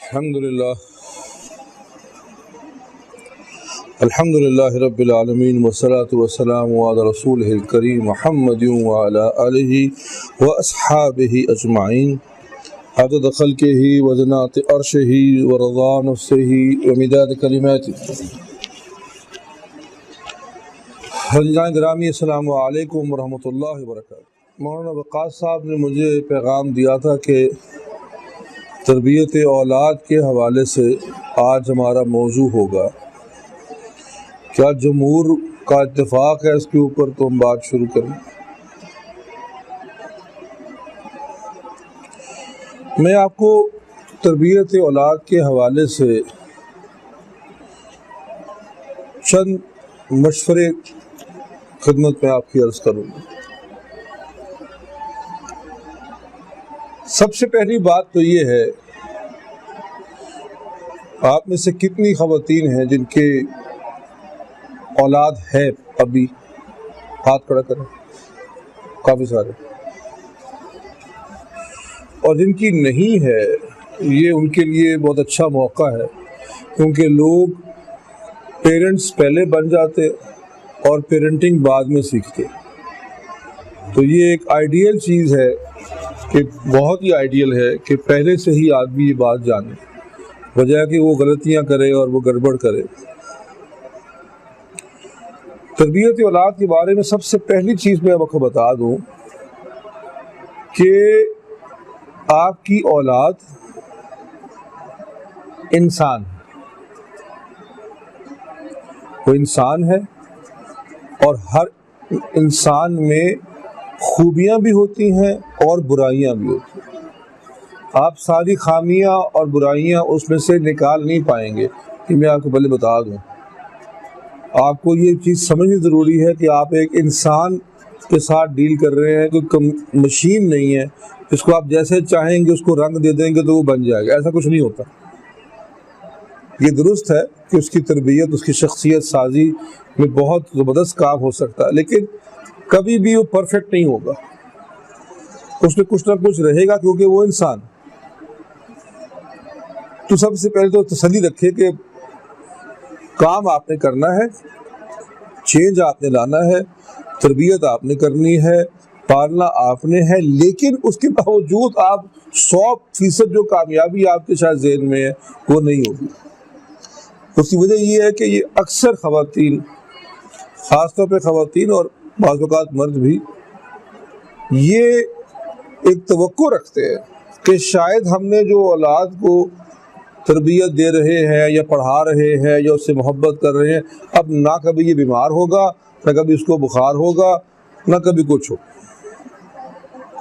الحمد للہ رب العالمین والصلاة والسلام علی رسولہ الکریم محمد وعلی آلہ واصحابہ اجمعین عدد خلقہ وزنات عرشہ ورضا نفسہ ومداد کلماتہ۔ حضرات گرامی السلام علیکم ورحمۃ اللہ وبرکاتہ۔ مولانا وقاص صاحب نے مجھے پیغام دیا تھا کہ تربیت اولاد کے حوالے سے آج ہمارا موضوع ہوگا۔ کیا جمہور کا اتفاق ہے اس کے اوپر؟ تو ہم بات شروع کریں۔ میں آپ کو تربیت اولاد کے حوالے سے چند مشورے خدمت میں آپ کی عرض کروں گا۔ سب سے پہلی بات تو یہ ہے، آپ میں سے کتنی خواتین ہیں جن کے اولاد ہے ابھی؟ ہاتھ کھڑا کریں۔ کافی سارے۔ اور جن کی نہیں ہے، یہ ان کے لیے بہت اچھا موقع ہے، کیونکہ لوگ پیرنٹس پہلے بن جاتے اور پیرنٹنگ بعد میں سیکھتے۔ تو یہ ایک آئیڈیل چیز ہے کہ بہت ہی آئیڈیل ہے کہ پہلے سے ہی آدمی یہ بات جانے، بجائے کہ وہ غلطیاں کرے اور وہ گڑبڑ کرے۔ تربیت اولاد کے بارے میں سب سے پہلی چیز میں آپ کو بتا دوں کہ آپ کی اولاد انسان، وہ انسان ہے، اور ہر انسان میں خوبیاں بھی ہوتی ہیں اور برائیاں بھی ہوتی ہیں۔ آپ ساری خامیاں اور برائیاں اس میں سے نکال نہیں پائیں گے، کہ میں آپ کو پہلے بتا دوں۔ آپ کو یہ چیز سمجھنی ضروری ہے کہ آپ ایک انسان کے ساتھ ڈیل کر رہے ہیں، کوئی مشین نہیں ہے اس کو آپ جیسے چاہیں گے اس کو رنگ دے دیں گے تو وہ بن جائے گا، ایسا کچھ نہیں ہوتا۔ یہ درست ہے کہ اس کی تربیت، اس کی شخصیت سازی میں بہت زبردست کام ہو سکتا ہے، لیکن کبھی بھی وہ پرفیکٹ نہیں ہوگا، اس میں کچھ نہ کچھ رہے گا، کیونکہ وہ انسان۔ تو سب سے پہلے تو تسلی رکھے کہ کام آپ نے کرنا ہے، چینج آپ نے لانا ہے، تربیت آپ نے کرنی ہے، پالنا آپ نے ہے، لیکن اس کے باوجود آپ 100% جو کامیابی آپ کے شاید ذہن میں ہے وہ نہیں ہوگی۔ اس کی وجہ یہ ہے کہ یہ اکثر خواتین، خاص طور پہ خواتین اور بعض اوقات مرد بھی، یہ ایک توقع رکھتے ہیں کہ شاید ہم نے جو اولاد کو تربیت دے رہے ہیں یا پڑھا رہے ہیں یا اس سے محبت کر رہے ہیں، اب نہ کبھی یہ بیمار ہوگا، نہ کبھی اس کو بخار ہوگا، نہ کبھی کچھ ہو،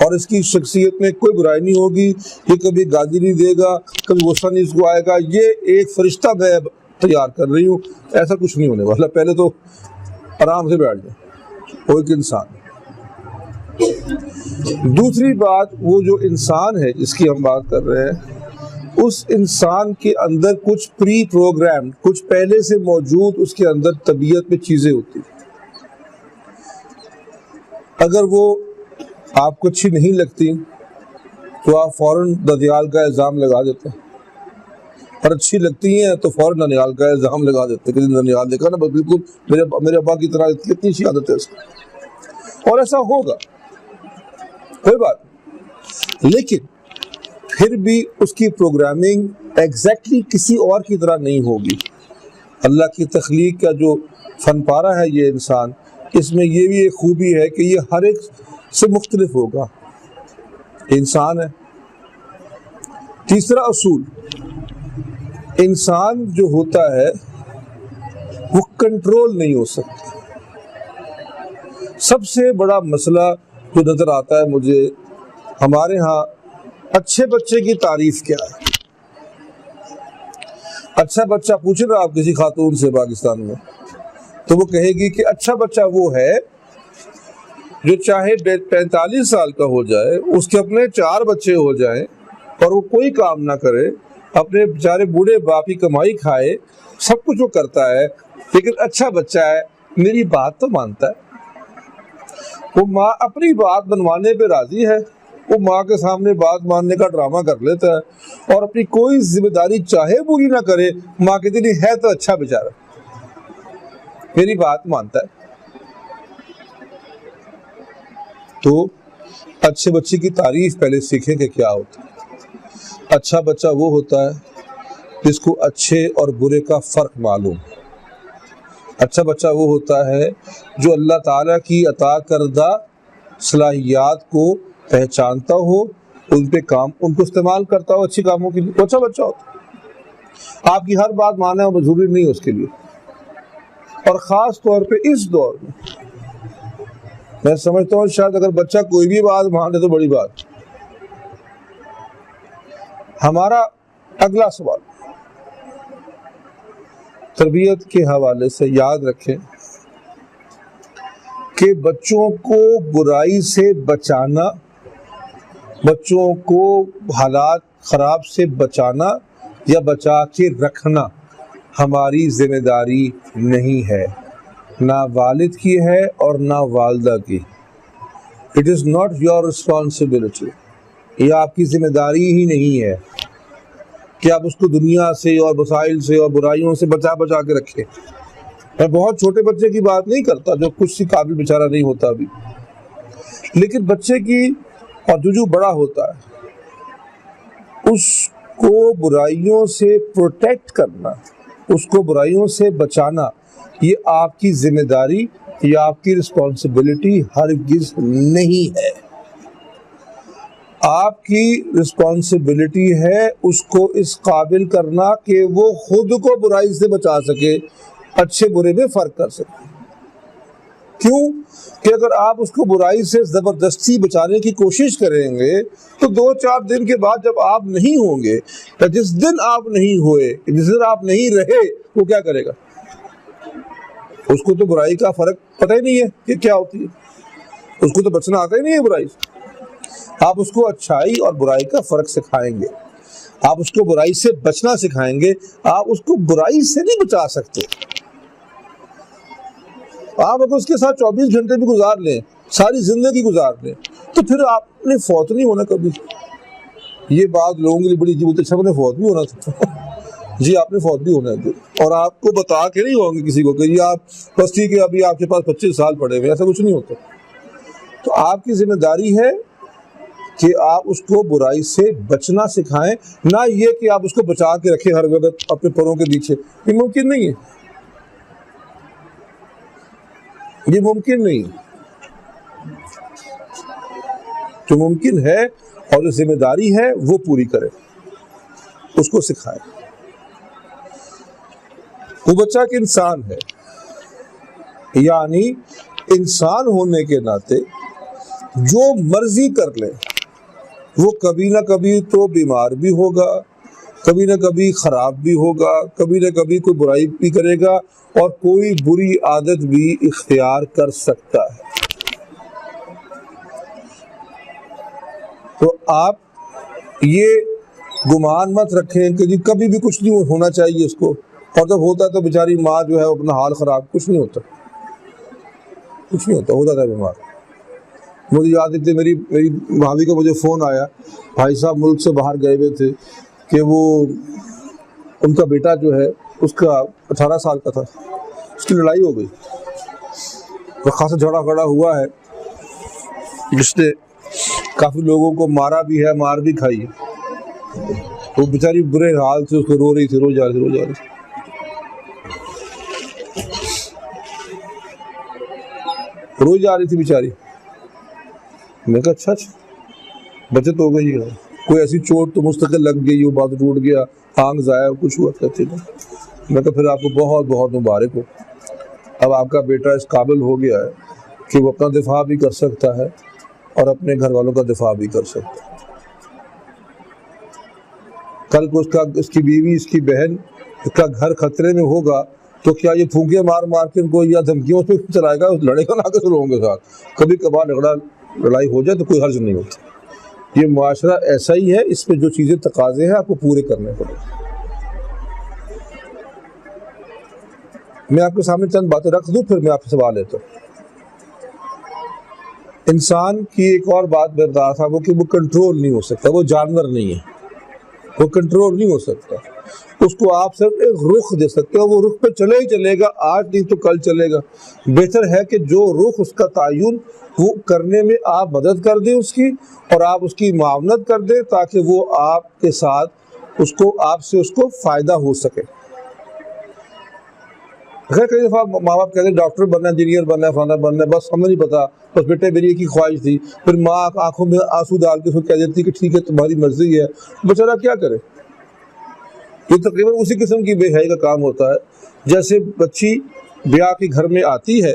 اور اس کی شخصیت میں کوئی برائی نہیں ہوگی، یہ کبھی گالی نہیں دے گا، کبھی غصہ نہیں اس کو آئے گا، یہ ایک فرشتہ میں تیار کر رہی ہوں، ایسا کچھ نہیں ہونے والا۔ پہلے تو آرام سے بیٹھ جائیں، وہ ایک انسان۔ دوسری بات، وہ جو انسان ہے جس کی ہم بات کر رہے ہیں، اس انسان کے اندر کچھ پری پروگرام، کچھ پہلے سے موجود اس کے اندر طبیعت میں چیزیں ہوتی ہیں۔ اگر وہ آپ کو اچھی نہیں لگتی تو آپ فوراً دندیال کا الزام لگا دیتے ہیں، اور اچھی لگتی ہیں تو فوراً دندیال کا الزام لگا دیتے ہیں کہ دندیال دیکھا نا، بالکل میرے ابا کی طرح کتنی اچھی عادت ہے اس کی، اور ایسا ہوگا، کوئی بات نہیں۔ لیکن پھر بھی اس کی پروگرامنگ ایگزیکٹلی کسی اور کی طرح نہیں ہوگی۔ اللہ کی تخلیق کا جو فن پارہ ہے یہ انسان، اس میں یہ بھی ایک خوبی ہے کہ یہ ہر ایک سے مختلف ہوگا، انسان ہے۔ تیسرا اصول، انسان جو ہوتا ہے وہ کنٹرول نہیں ہو سکتا۔ سب سے بڑا مسئلہ جو نظر آتا ہے مجھے ہمارے ہاں، اچھے بچے کی تعریف کیا ہے؟ اچھا بچہ پوچھ رہا آپ کسی خاتون سے پاکستان میں، تو وہ کہے گی کہ اچھا بچہ وہ ہے جو چاہے 45 سال کا ہو جائے، اس کے اپنے 4 بچے ہو جائیں اور وہ کوئی کام نہ کرے، اپنے بیچارے بوڑھے باپ کی کمائی کھائے، سب کچھ وہ کرتا ہے، لیکن اچھا بچہ ہے، میری بات تو مانتا ہے، وہ ماں اپنی بات بنوانے پہ راضی ہے، وہ ماں کے سامنے بات ماننے کا ڈرامہ کر لیتا ہے اور اپنی کوئی ذمہ داری چاہے پوری نہ کرے، ماں کہتی نہیں ہے تو اچھا بیچارہ، میری بات مانتا ہے۔ تو اچھے بچے کی تعریف پہلے سیکھیں کہ کیا ہوتا ہے۔ اچھا بچہ وہ ہوتا ہے جس کو اچھے اور برے کا فرق معلوم۔ اچھا بچہ وہ ہوتا ہے جو اللہ تعالیٰ کی عطا کردہ صلاحیات کو پہچانتا ہو، ان کو استعمال کرتا ہو اچھی کاموں کے لیے، تو اچھا بچہ ہوتا ہے۔ آپ کی ہر بات ماننا ضروری نہیں ہے اس کے لیے، اور خاص طور پہ اس دور میں سمجھتا ہوں شاید اگر بچہ کوئی بھی بات مان لے تو بڑی بات۔ ہمارا اگلا سوال تربیت کے حوالے سے یاد رکھیں کہ بچوں کو برائی سے بچانا، بچوں کو حالات خراب سے بچانا یا بچا کے رکھنا ہماری ذمہ داری نہیں ہے، نہ والد کی ہے اور نہ والدہ کی۔ It is not your responsibility، یہ آپ کی ذمہ داری ہی نہیں ہے کہ آپ اس کو دنیا سے اور مسائل سے اور برائیوں سے بچا کے رکھیں۔ میں بہت چھوٹے بچے کی بات نہیں کرتا جو کچھ سی قابل بیچارہ نہیں ہوتا ابھی، لیکن بچے کی اور جو بڑا ہوتا ہے اس کو برائیوں سے پروٹیکٹ کرنا، اس کو برائیوں سے بچانا، یہ آپ کی ذمہ داری یا آپ کی رسپانسبلٹی ہرگز نہیں ہے۔ آپ کی رسپانسبلٹی ہے اس کو اس قابل کرنا کہ وہ خود کو برائی سے بچا سکے، اچھے برے میں فرق کر سکے۔ کیوں کہ اگر آپ اس کو برائی سے زبردستی بچانے کی کوشش کریں گے تو 2-4 دن کے بعد جب آپ نہیں ہوں گے، یا جس دن آپ نہیں ہوئے، جس دن آپ نہیں رہے، وہ کیا کرے گا؟ اس کو تو برائی کا فرق پتہ ہی نہیں ہے کہ کیا ہوتی ہے، اس کو تو بچنا آتا ہی نہیں ہے برائی سے۔ آپ اس کو اچھائی اور برائی کا فرق سکھائیں گے، آپ اس کو برائی سے بچنا سکھائیں گے، آپ اس کو برائی سے نہیں بچا سکتے۔ آپ اگر اس کے ساتھ 24 گھنٹے بھی گزار لیں، ساری زندگی گزار لیں، تو پھر آپ نے فوت نہیں ہونا کبھی۔ یہ بات لوگوں کے لیے بڑی عجیب ہوتی ہے، اچھا نے فوت بھی ہونا تھا جی آپ نے فوت بھی ہونا ہے، اور آپ کو بتا کے نہیں ہوں گے کسی کو کہ یہ آپ بس ٹھیک ہے ابھی آپ کے پاس 25 سال پڑے ہوئے، ایسا کچھ نہیں ہوتا۔ تو آپ کی ذمہ داری ہے کہ آپ اس کو برائی سے بچنا سکھائیں، نہ یہ کہ آپ اس کو بچا کے رکھیں ہر وقت اپنے پروں کے پیچھے۔ یہ ممکن نہیں ہے، یہ ممکن نہیں۔ جو ممکن ہے اور جو ذمہ داری ہے وہ پوری کرے، اس کو سکھائے۔ وہ بچہ ایک انسان ہے، یعنی انسان ہونے کے ناطے جو مرضی کر لے، وہ کبھی نہ کبھی تو بیمار بھی ہوگا، کبھی نہ کبھی خراب بھی ہوگا، کبھی نہ کبھی کوئی برائی بھی کرے گا، اور کوئی بری عادت بھی اختیار کر سکتا ہے۔ تو آپ یہ گمان مت رکھیں کہ جی کبھی بھی کچھ نہیں ہونا چاہیے اس کو، اور جب ہوتا ہے تو بیچاری ماں جو ہے اپنا حال خراب۔ کچھ نہیں ہوتا، کچھ نہیں ہوتا، ہوتا تھا بیمار۔ مجھے یاد ہے میری بھابھی کا مجھے فون آیا، بھائی صاحب ملک سے باہر گئے ہوئے تھے کہ وہ ان کا بیٹا جو ہے اس کا 18 سال کا تھا، اس کی لڑائی ہو گئی، وہ خاصا جھگڑا کھڑا ہوا ہے، جس نے کافی لوگوں کو مارا بھی ہے، مار بھی کھائی ہے۔ وہ بیچاری برے حال سے اس کو رو رہی تھی، رو جا رہی تھی بیچاری۔ میں کہا اچھا بچت ہو گئی ہے، کوئی ایسی چوٹ تو مستقل لگ گئی، وہ بازو ٹوٹ گیا، آنکھ ضائع، کچھ ہوا کہتے ہیں۔ میں کہا پھر آپ کو بہت بہت مبارک ہو، اب آپ کا بیٹا اس قابل ہو گیا ہے کہ وہ اپنا دفاع بھی کر سکتا ہے اور اپنے گھر والوں کا دفاع بھی کر سکتا ہے۔ کل کو اس کی بیوی، اس کی بہن، اس کا گھر خطرے میں ہوگا تو کیا یہ پھونکے مار مار کے ان کو یا دھمکیوں پہ چلائے گا؟ لڑے گا نہ کے لوگوں کے ساتھ، کبھی کبھار لڑائی ہو جائے تو کوئی حرج نہیں ہوتا۔ یہ معاشرہ ایسا ہی ہے، اس پہ جو چیزیں تقاضے ہیں آپ کو پورے کرنے پڑیں۔ میں آپ کے سامنے چند باتیں رکھ دوں، پھر میں آپ سے سوال لیتا ہوں۔ انسان کی ایک اور بات میں بتا رہا تھا وہ کہ وہ کنٹرول نہیں ہو سکتا، وہ جانور نہیں ہے، وہ کنٹرول نہیں ہو سکتا، اس کو آپ صرف ایک رخ دے سکتے ہو، وہ رخ پہ چلے ہی چلے گا، آج نہیں تو کل چلے گا۔ بہتر ہے کہ جو رخ اس کا تعین وہ کرنے میں آپ مدد کر دیں اس کی، اور آپ اس کی معاونت کر دیں تاکہ وہ آپ کے ساتھ آپ سے اس کو فائدہ ہو سکے۔ خیر کئی دفعہ ماں باپ کہتے ہیں ڈاکٹر بننا، انجینئر بننا ہے، فلانا بننا ہے، بس ہمیں نہیں پتا، بس بیٹے میری ایک ہی خواہش تھی، پھر ماں آنکھوں میں آنسو ڈال کے اس کو کہہ دیتی کہ ٹھیک ہے تمہاری مرضی ہے، بیچارہ کیا کرے۔ یہ تقریباً اسی قسم کی بے حیائی کا کام ہوتا ہے جیسے بچی بیاہ کے گھر میں آتی ہے،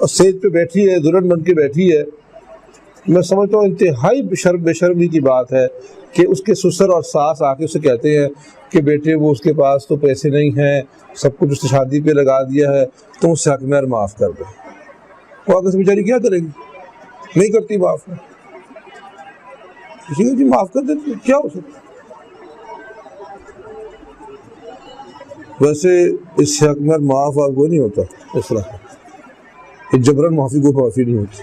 اسٹیج پہ بیٹھی ہے، دلہن بن کے بیٹھی ہے، میں سمجھتا ہوں انتہائی بے شرمی کی بات ہے کہ اس کے سسر اور ساس آ کے اسے کہتے ہیں کہ بیٹے وہ اس کے پاس تو پیسے نہیں ہیں، سب کچھ اس نے شادی پہ لگا دیا ہے، تم اس سے حق مہر معاف کر دو۔ وہ آگے سے بیچاری کیا کرے گی؟ نہیں کرتی معاف، کسی کو جی معاف کر دیتی، کیا ہو سکتا۔ ویسے اس سے حق مہر معاف آپ کو نہیں ہوتا، اس طرح جبرن معافی کو معافی نہیں ہوتی۔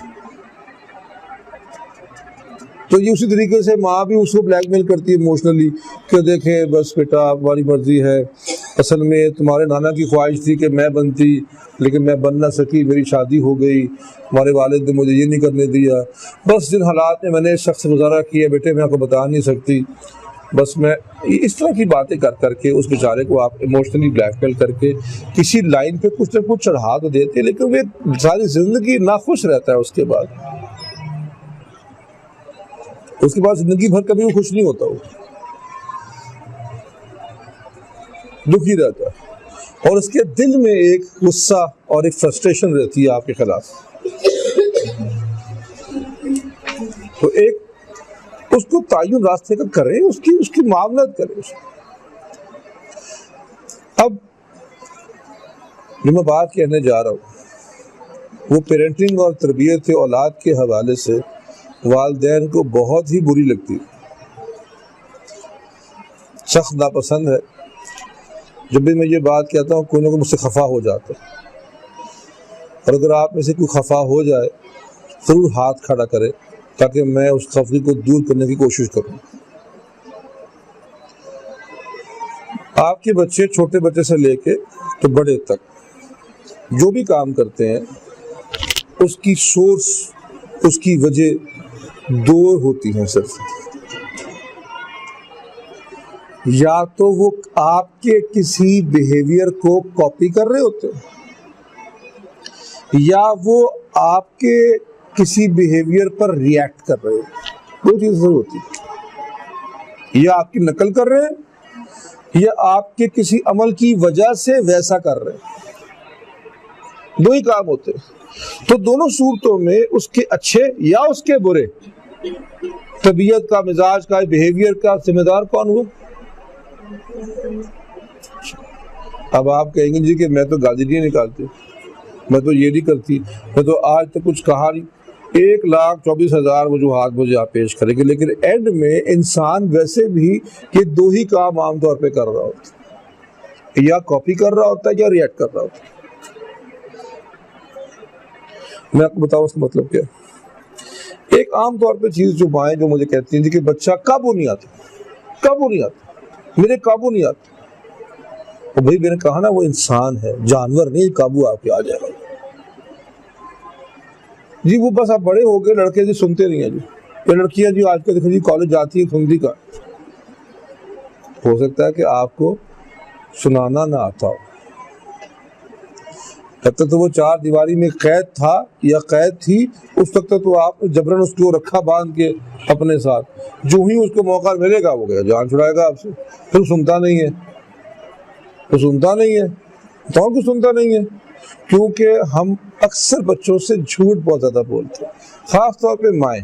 تو یہ اسی طریقے سے ماں بھی اس کو بلیک میل کرتی ہے ایموشنلی کہ دیکھیں بس بیٹا ہماری مرضی ہے، اصل میں تمہارے نانا کی خواہش تھی کہ میں بنتی لیکن میں بن نہ سکی، میری شادی ہو گئی، ہمارے والد نے مجھے یہ نہیں کرنے دیا، بس جن حالات میں نے اس شخص سے گزارا کیا بیٹے میں آپ کو بتا نہیں سکتی، بس میں اس طرح کی باتیں کر کے اس بیچارے کو آپ ایموشنلی بلیک میل کر کے کسی لائن پہ کچھ نہ کچھ چڑھا تو دیتے، لیکن وہ ساری زندگی ناخوش رہتا ہے، اس کے بعد زندگی بھر کبھی وہ خوش نہیں ہوتا، وہ دکھی رہتا ہے، اور اس کے دل میں ایک غصہ اور ایک فرسٹریشن رہتی ہے آپ کے خلاف۔ تو ایک اس کو تعین راستے کا کرے، اس کی معاونت کرے۔ اب جو میں بات کہنے جا رہا ہوں وہ پیرنٹنگ اور تربیت اولاد کے حوالے سے والدین کو بہت ہی بری لگتی ہے، سخت ناپسند ہے۔ جب بھی میں یہ بات کہتا ہوں کوئی نہ کوئی مجھ سے خفا ہو جاتا ہے، اور اگر آپ میں سے کوئی خفا ہو جائے ضرور ہاتھ کھڑا کرے تاکہ میں اس خفگی کو دور کرنے کی کوشش کروں۔ آپ کے بچے چھوٹے بچے سے لے کے تو بڑے تک جو بھی کام کرتے ہیں اس کی سورس، اس کی وجہ دو ہوتی ہیں صرف، یا تو وہ آپ کے کسی بیہیویئر کو کاپی کر رہے ہوتے ہیں، یا وہ آپ کے کسی بیہیویئر پر ریئیکٹ کر رہے ہوتے ہیں، دو چیز ضرور ہوتی ہے، یا آپ کی نقل کر رہے ہیں یا آپ کے کسی عمل کی وجہ سے ویسا کر رہے ہیں، دو ہی کام ہوتے ہیں۔ تو دونوں صورتوں میں اس کے اچھے یا اس کے برے طبیعت کا، مزاج کا، بیہیویئر کا ذمہ دار کون ہوا؟ اب آپ کہیں گے جی کہ میں تو گالی نہیں نکالتی، میں تو یہ نہیں کرتی، میں تو آج تک کچھ کہا نہیں، 1,24,000 وجوہات مجھے آپ پیش کریں گے، لیکن اینڈ میں انسان ویسے بھی یہ دو ہی کام عام طور پہ کر رہا ہوتا ہے، یا کاپی کر رہا ہوتا ہے یا ریئیکٹ کر رہا ہوتا ہے۔ میں آپ کو بتاؤں اس کا مطلب کیا ہے۔ ایک عام طور پہ چیز جو مائیں جو مجھے کہتی ہیں کہ بچہ قابو نہیں آتا، میرے قابو نہیں آتا، تو بھائی میں نے کہا نا وہ انسان ہے، جانور نہیں، قابو آپ کے آ جائے گا جی۔ وہ بس آپ بڑے ہو گئے، لڑکے جی سنتے نہیں ہیں جی، یہ لڑکیاں جی آج کل دیکھو جی کالج جاتی ہیں سنتی کا، ہو سکتا ہے کہ آپ کو سنانا نہ آتا ہو، جب تک تو وہ چار دیواری میں قید تھا یا قید تھی اس وقت تو آپ جبرن اس کو رکھا باندھ کے اپنے ساتھ، جو ہی اس کو موقع ملے گا وہ گیا جان چھڑائے گا آپ سے، پھر سنتا نہیں ہے، تو سنتا نہیں ہے، تو کیوں سنتا نہیں ہے؟ کیونکہ ہم اکثر بچوں سے جھوٹ بہت زیادہ بولتے ہیں، خاص طور پہ مائیں۔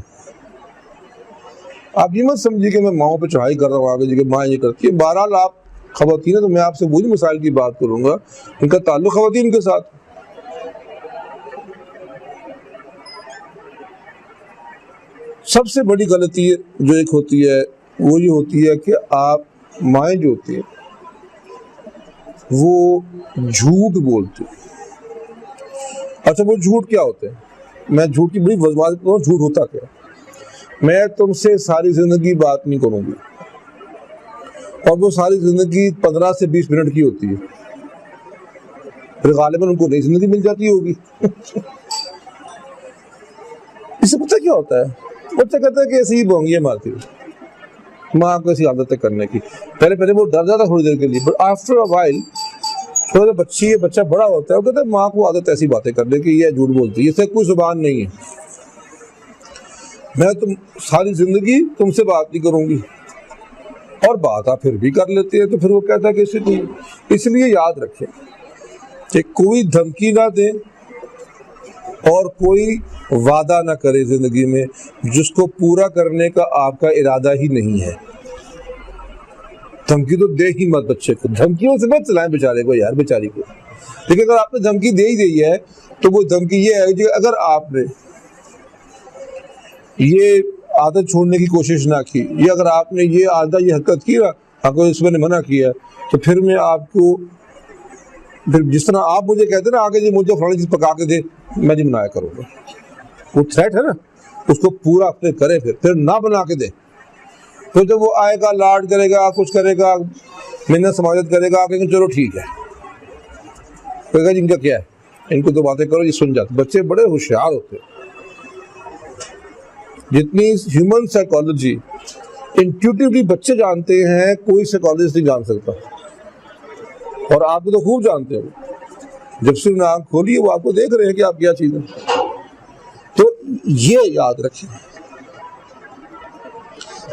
آپ یہ مت سمجھیے کہ میں ماؤں پہ چڑھائی کر رہا ہوں آگے جی کہ ماں یہ کرتی ہے، بہرحال آپ خواتین ہیں تو میں آپ سے وہی مسائل کی بات کروں گا ان کا تعلق خواتین کے ساتھ۔ سب سے بڑی غلطی جو ایک ہوتی ہے وہ یہ ہوتی ہے کہ آپ مائیں جو ہوتی ہیں وہ جھوٹ بولتے ہیں۔ اچھا وہ جھوٹ کیا ہوتے ہیں؟ میں جھوٹ کی بڑی وضاحت کرتا ہوں، جھوٹ ہوتا کیا. میں تم سے ساری زندگی بات نہیں کروں گی، اور وہ ساری زندگی 15 سے 20 منٹ کی ہوتی ہے، پھر غالباً ان کو نئی زندگی مل جاتی ہوگی. اس سے پتہ کیا ہوتا ہے؟ بچہ کہتا ہے کہ ایسے ہی بونگیاں مارتی ہو، ماں کو ایسی عادتیں کرنے کی. پہلے وہ ڈر جاتا تھوڑی دیر کے لیے، بٹ آفٹر اے وائل تھوڑا بچہ بڑا ہوتا ہے، وہ کہتا ہے ماں کو عادت ایسی باتیں کرنے کی، یہ جھوٹ بولتی ہے، اس سے کوئی زبان نہیں ہے، میں تم ساری زندگی تم سے بات نہیں کروں گی. اور بات آپ پھر بھی کر لیتے ہیں، تو پھر وہ کہتا ہے کہ اس لیے یاد رکھیں کہ کوئی دھمکی نہ دیں اور کوئی وعدہ نہ کرے زندگی میں جس کو پورا کرنے کا آپ کا ارادہ ہی نہیں ہے. دھمکی تو دے ہی مت بچے کو، دھمکیوں سے مت چلائیں بیچارے کو یار، بیچاری کو. لیکن اگر آپ نے دھمکی دے ہی دی ہے تو وہ دھمکی یہ ہے کہ اگر آپ نے یہ عادت چھوڑنے کی کوشش نہ کی، یا اگر آپ نے یہ عادت یہ حرکت کی آپ کو اس میں نے منع کیا، تو پھر میں آپ کو پھر جس طرح آپ مجھے کہتے ہیں نا آگے جی مجھے فلانی چیز پکا کے دے، میں نہیں بنایا کروں گا. وہ تھریٹ ہے نا، اس کو پورا اپنے کرے، پھر نہ بنا کے دے. پھر جب وہ آئے گا، لاڈ کرے گا، کچھ کرے گا، منت سماجت کرے گا، آپ کہیں گے چلو ٹھیک ہے. کہے گا جی ان کا کیا ہے، ان کو تو باتیں کرو، یہ سن جاتے. بچے بڑے ہوشیار ہوتے ہیں. جتنی ہیومن سائیکالوجی انٹیوٹیولی بچے جانتے ہیں، کوئی سائیکالوجسٹ نہیں جان سکتا. اور آپ تو خوب جانتے ہیں، جب سے انہوں نے آنکھ کھولی ہے وہ آپ کو دیکھ رہے ہیں کہ آپ کیا چیز ہے. تو یہ یاد رکھیں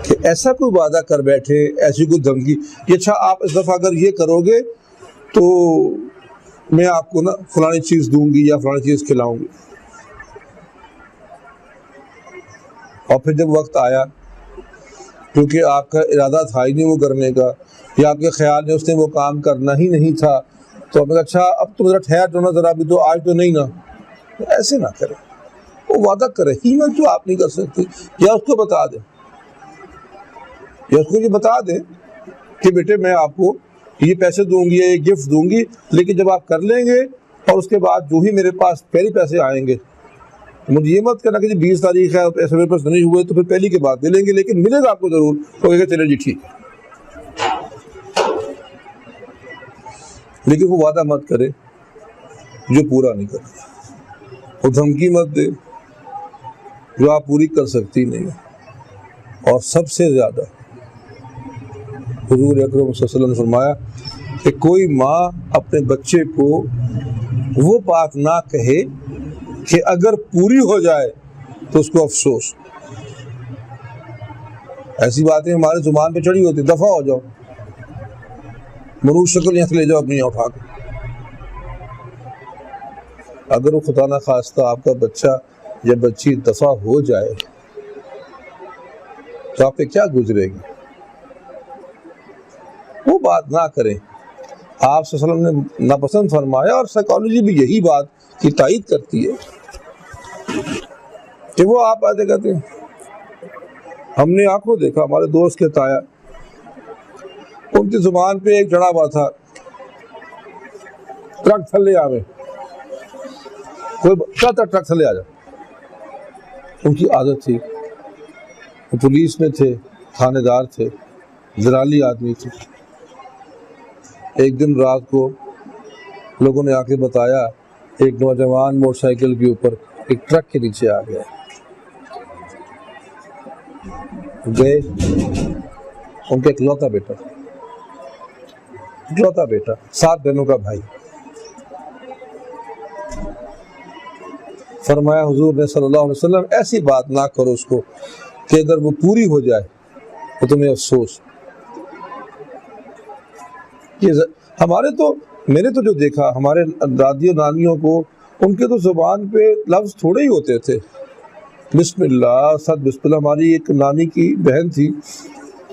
کہ ایسا کوئی وعدہ کر بیٹھے، ایسی کوئی دھمکی کہ اچھا آپ اس دفعہ اگر یہ کرو گے تو میں آپ کو نا فلانی چیز دوں گی یا فلانی چیز کھلاؤں گی. اور پھر جب وقت آیا، کیونکہ آپ کا ارادہ تھا ہی نہیں وہ کرنے کا، یا آپ کے خیال میں اس نے وہ کام کرنا ہی نہیں تھا، تو آپ نے کہا اچھا اب تو ذرا ٹھہر جو نا، ذرا ابھی تو آج تو نہیں نا. ایسے نہ کریں، وہ وعدہ کرے ہی مت جو آپ نہیں کر سکتے. یا اس کو بتا دیں، یا اس کو یہ بتا دیں کہ بیٹے میں آپ کو یہ پیسے دوں گی، یہ گفٹ دوں گی، لیکن جب آپ کر لیں گے اور اس کے بعد جو ہی میرے پاس پہلے پیسے آئیں گے، مجھے یہ مت کرنا کہ جی 20 تاریخ ہے پیسے میرے پاس نہیں ہوئے تو پھر پہلی کے بعد دے لیں گے، لیکن ملے گا آپ کو ضرور. تو کہے گا چلے جی ٹھیک ہے. لیکن وہ وعدہ مت کرے جو پورا نہیں کرے، وہ دھمکی مت دے جو آپ پوری کر سکتی نہیں. اور سب سے زیادہ حضور اکرم صلی اللہ علیہ وسلم نے فرمایا کہ کوئی ماں اپنے بچے کو وہ بات نہ کہے کہ اگر پوری ہو جائے تو اس کو افسوس. ایسی باتیں ہمارے زبان پہ چڑھی ہوتی، دفع ہو جاؤ، منوش شکل یہاں سے لے جاؤ اپنی اٹھا کے. اگر وہ خدا نہ خواستہ آپ کا بچہ یا بچی دفع ہو جائے تو آپ پہ کیا گزرے گی. وہ بات نہ کریں. آپ صلی اللہ علیہ وسلم نے ناپسند فرمایا، اور سائیکالوجی بھی یہی بات کی تائید کرتی ہے کہ وہ آپ آتے کہتے ہیں. ہم نے آنکھوں دیکھا، ہمارے دوست کے تایا، ان کی زبان پہ ایک جڑا ہوا تھا ٹرک تھلے آوے، کوئی کہتا ٹرک تھلے آ جا. ان کی عادت تھی، وہ پولیس میں تھے، تھانے دار تھے، زرالی آدمی تھے. ایک دن رات کو لوگوں نے آ کے بتایا ایک نوجوان موٹر سائیکل کے اوپر ایک ٹرک کے نیچے آ گیا. گئے، ان کا اکلوتا بیٹا 7 بہنوں کا بھائی. فرمایا حضور نے صلی اللہ علیہ وسلم ایسی بات نہ کرو اس کو کہ اگر وہ پوری ہو جائے تو تمہیں افسوس. یہ ہمارے تو میں نے تو جو دیکھا ہمارے دادیوں نانیوں کو، ان کے تو زبان پہ لفظ تھوڑے ہی ہوتے تھے. بسم اللہ، سد بسم اللہ. ہماری ایک نانی کی بہن تھی،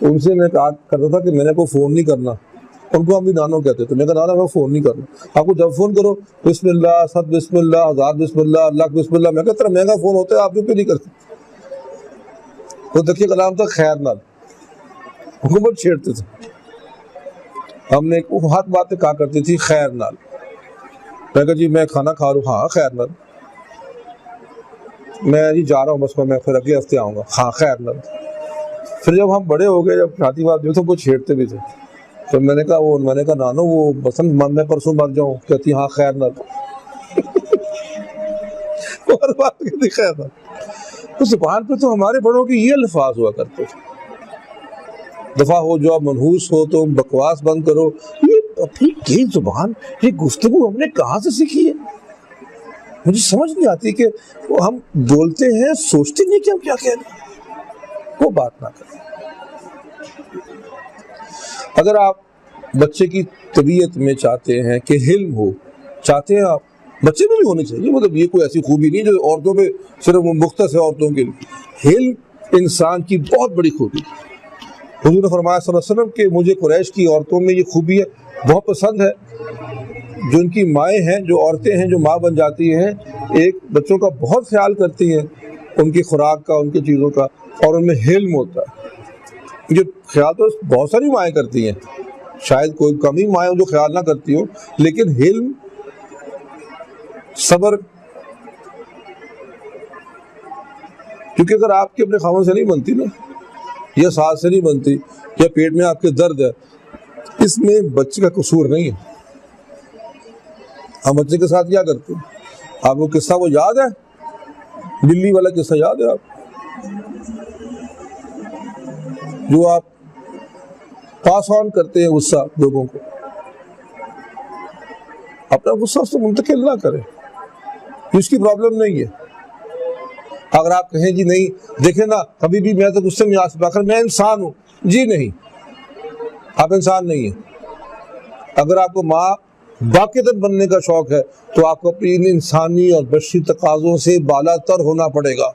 ان سے میں کہا کرتا تھا کہ میں نے کوئی فون نہیں کرنا. ان کو ہم بھی نانو کہتے تھے. میں کہا نانا میں فون نہیں کرنا، آپ کو جب فون کرو بسم اللہ، سد بسم اللہ، ہزار بسم اللہ، اللہ بسم اللہ. میں کہتا مہنگا فون ہوتا ہے، آپ کیوں نہیں کرتے؟ وہ دیکھیے کلام تھا خیر نال، حکومت چھیڑتے تھے. ہم نے ہاتھ باتیں کہا کرتی تھی خیر نال. میں کہا جی میں کھانا کھا رہا ہوں، ہاں خیر نال. میں جی جا رہا ہوں بس میں پھر اگلے ہفتے آؤں گا. ہاں خیر نہ. پھر جب ہم بڑے ہو گئے, جب شادی بات جو تو کچھ چھیڑتے بھی تھے, تو میں نے کہا نانو وہ بس میں پرسوں مر جاؤں. کہتی ہاں خیر نہ. اور بات کہتی خیر نہ. تو زبان پہ تو ہمارے بڑوں کے یہ الفاظ ہوا کرتے تھے, دفعہ ہو جو آپ منحوس ہو تو بکواس بند کرو. یہ اپنی کی زبان, یہ گفتگو ہم نے کہاں سے سیکھی ہے؟ مجھے سمجھ نہیں آتی کہ ہم بولتے ہیں سوچتے نہیں کہ ہم کیا کہہ رہے ہیں. وہ بات نہ کریں. اگر آپ بچے کی طبیعت میں چاہتے ہیں کہ حلم ہو, چاہتے ہیں آپ, بچے میں بھی ہونی چاہیے, مطلب یہ کوئی ایسی خوبی نہیں جو عورتوں پہ صرف مختص ہے عورتوں کے لیے. حلم انسان کی بہت بڑی خوبی. حضور نے فرمایا صلی اللہ علیہ وسلم کہ مجھے قریش کی عورتوں میں یہ خوبی ہے بہت پسند ہے, جو ان کی مائیں ہیں, جو عورتیں ہیں جو ماں بن جاتی ہیں, ایک بچوں کا بہت خیال کرتی ہیں, ان کی خوراک کا, ان کی چیزوں کا, اور ان میں حلم ہوتا ہے. یہ خیال تو بہت ساری مائیں کرتی ہیں, شاید کوئی کم ہی مائیں جو خیال نہ کرتی ہو, لیکن حلم, صبر. کیونکہ اگر آپ کی اپنے خاوند سے نہیں بنتی نا, یا ساس سے نہیں بنتی, یا پیٹ میں آپ کے درد ہے, اس میں بچے کا قصور نہیں ہے. ہم بچے کے ساتھ کیا کرتے ہیں؟ آپ کو قصہ وہ یاد ہے, بلی والا قصہ یاد ہے آپ, جو آپ پاس آن کرتے ہیں غصہ لوگوں کو. اپنا غصہ اس سے منتقل نہ کریں, اس کی پرابلم نہیں ہے. اگر آپ کہیں جی نہیں دیکھیں نا کبھی بھی میں تو غصے میں آ سکتا, میں انسان ہوں, جی نہیں, آپ انسان نہیں ہیں. اگر آپ کو ماں باقیدت بننے کا شوق ہے تو آپ کو اپنی انسانی اور بشری تقاضوں سے بالا تر ہونا پڑے گا.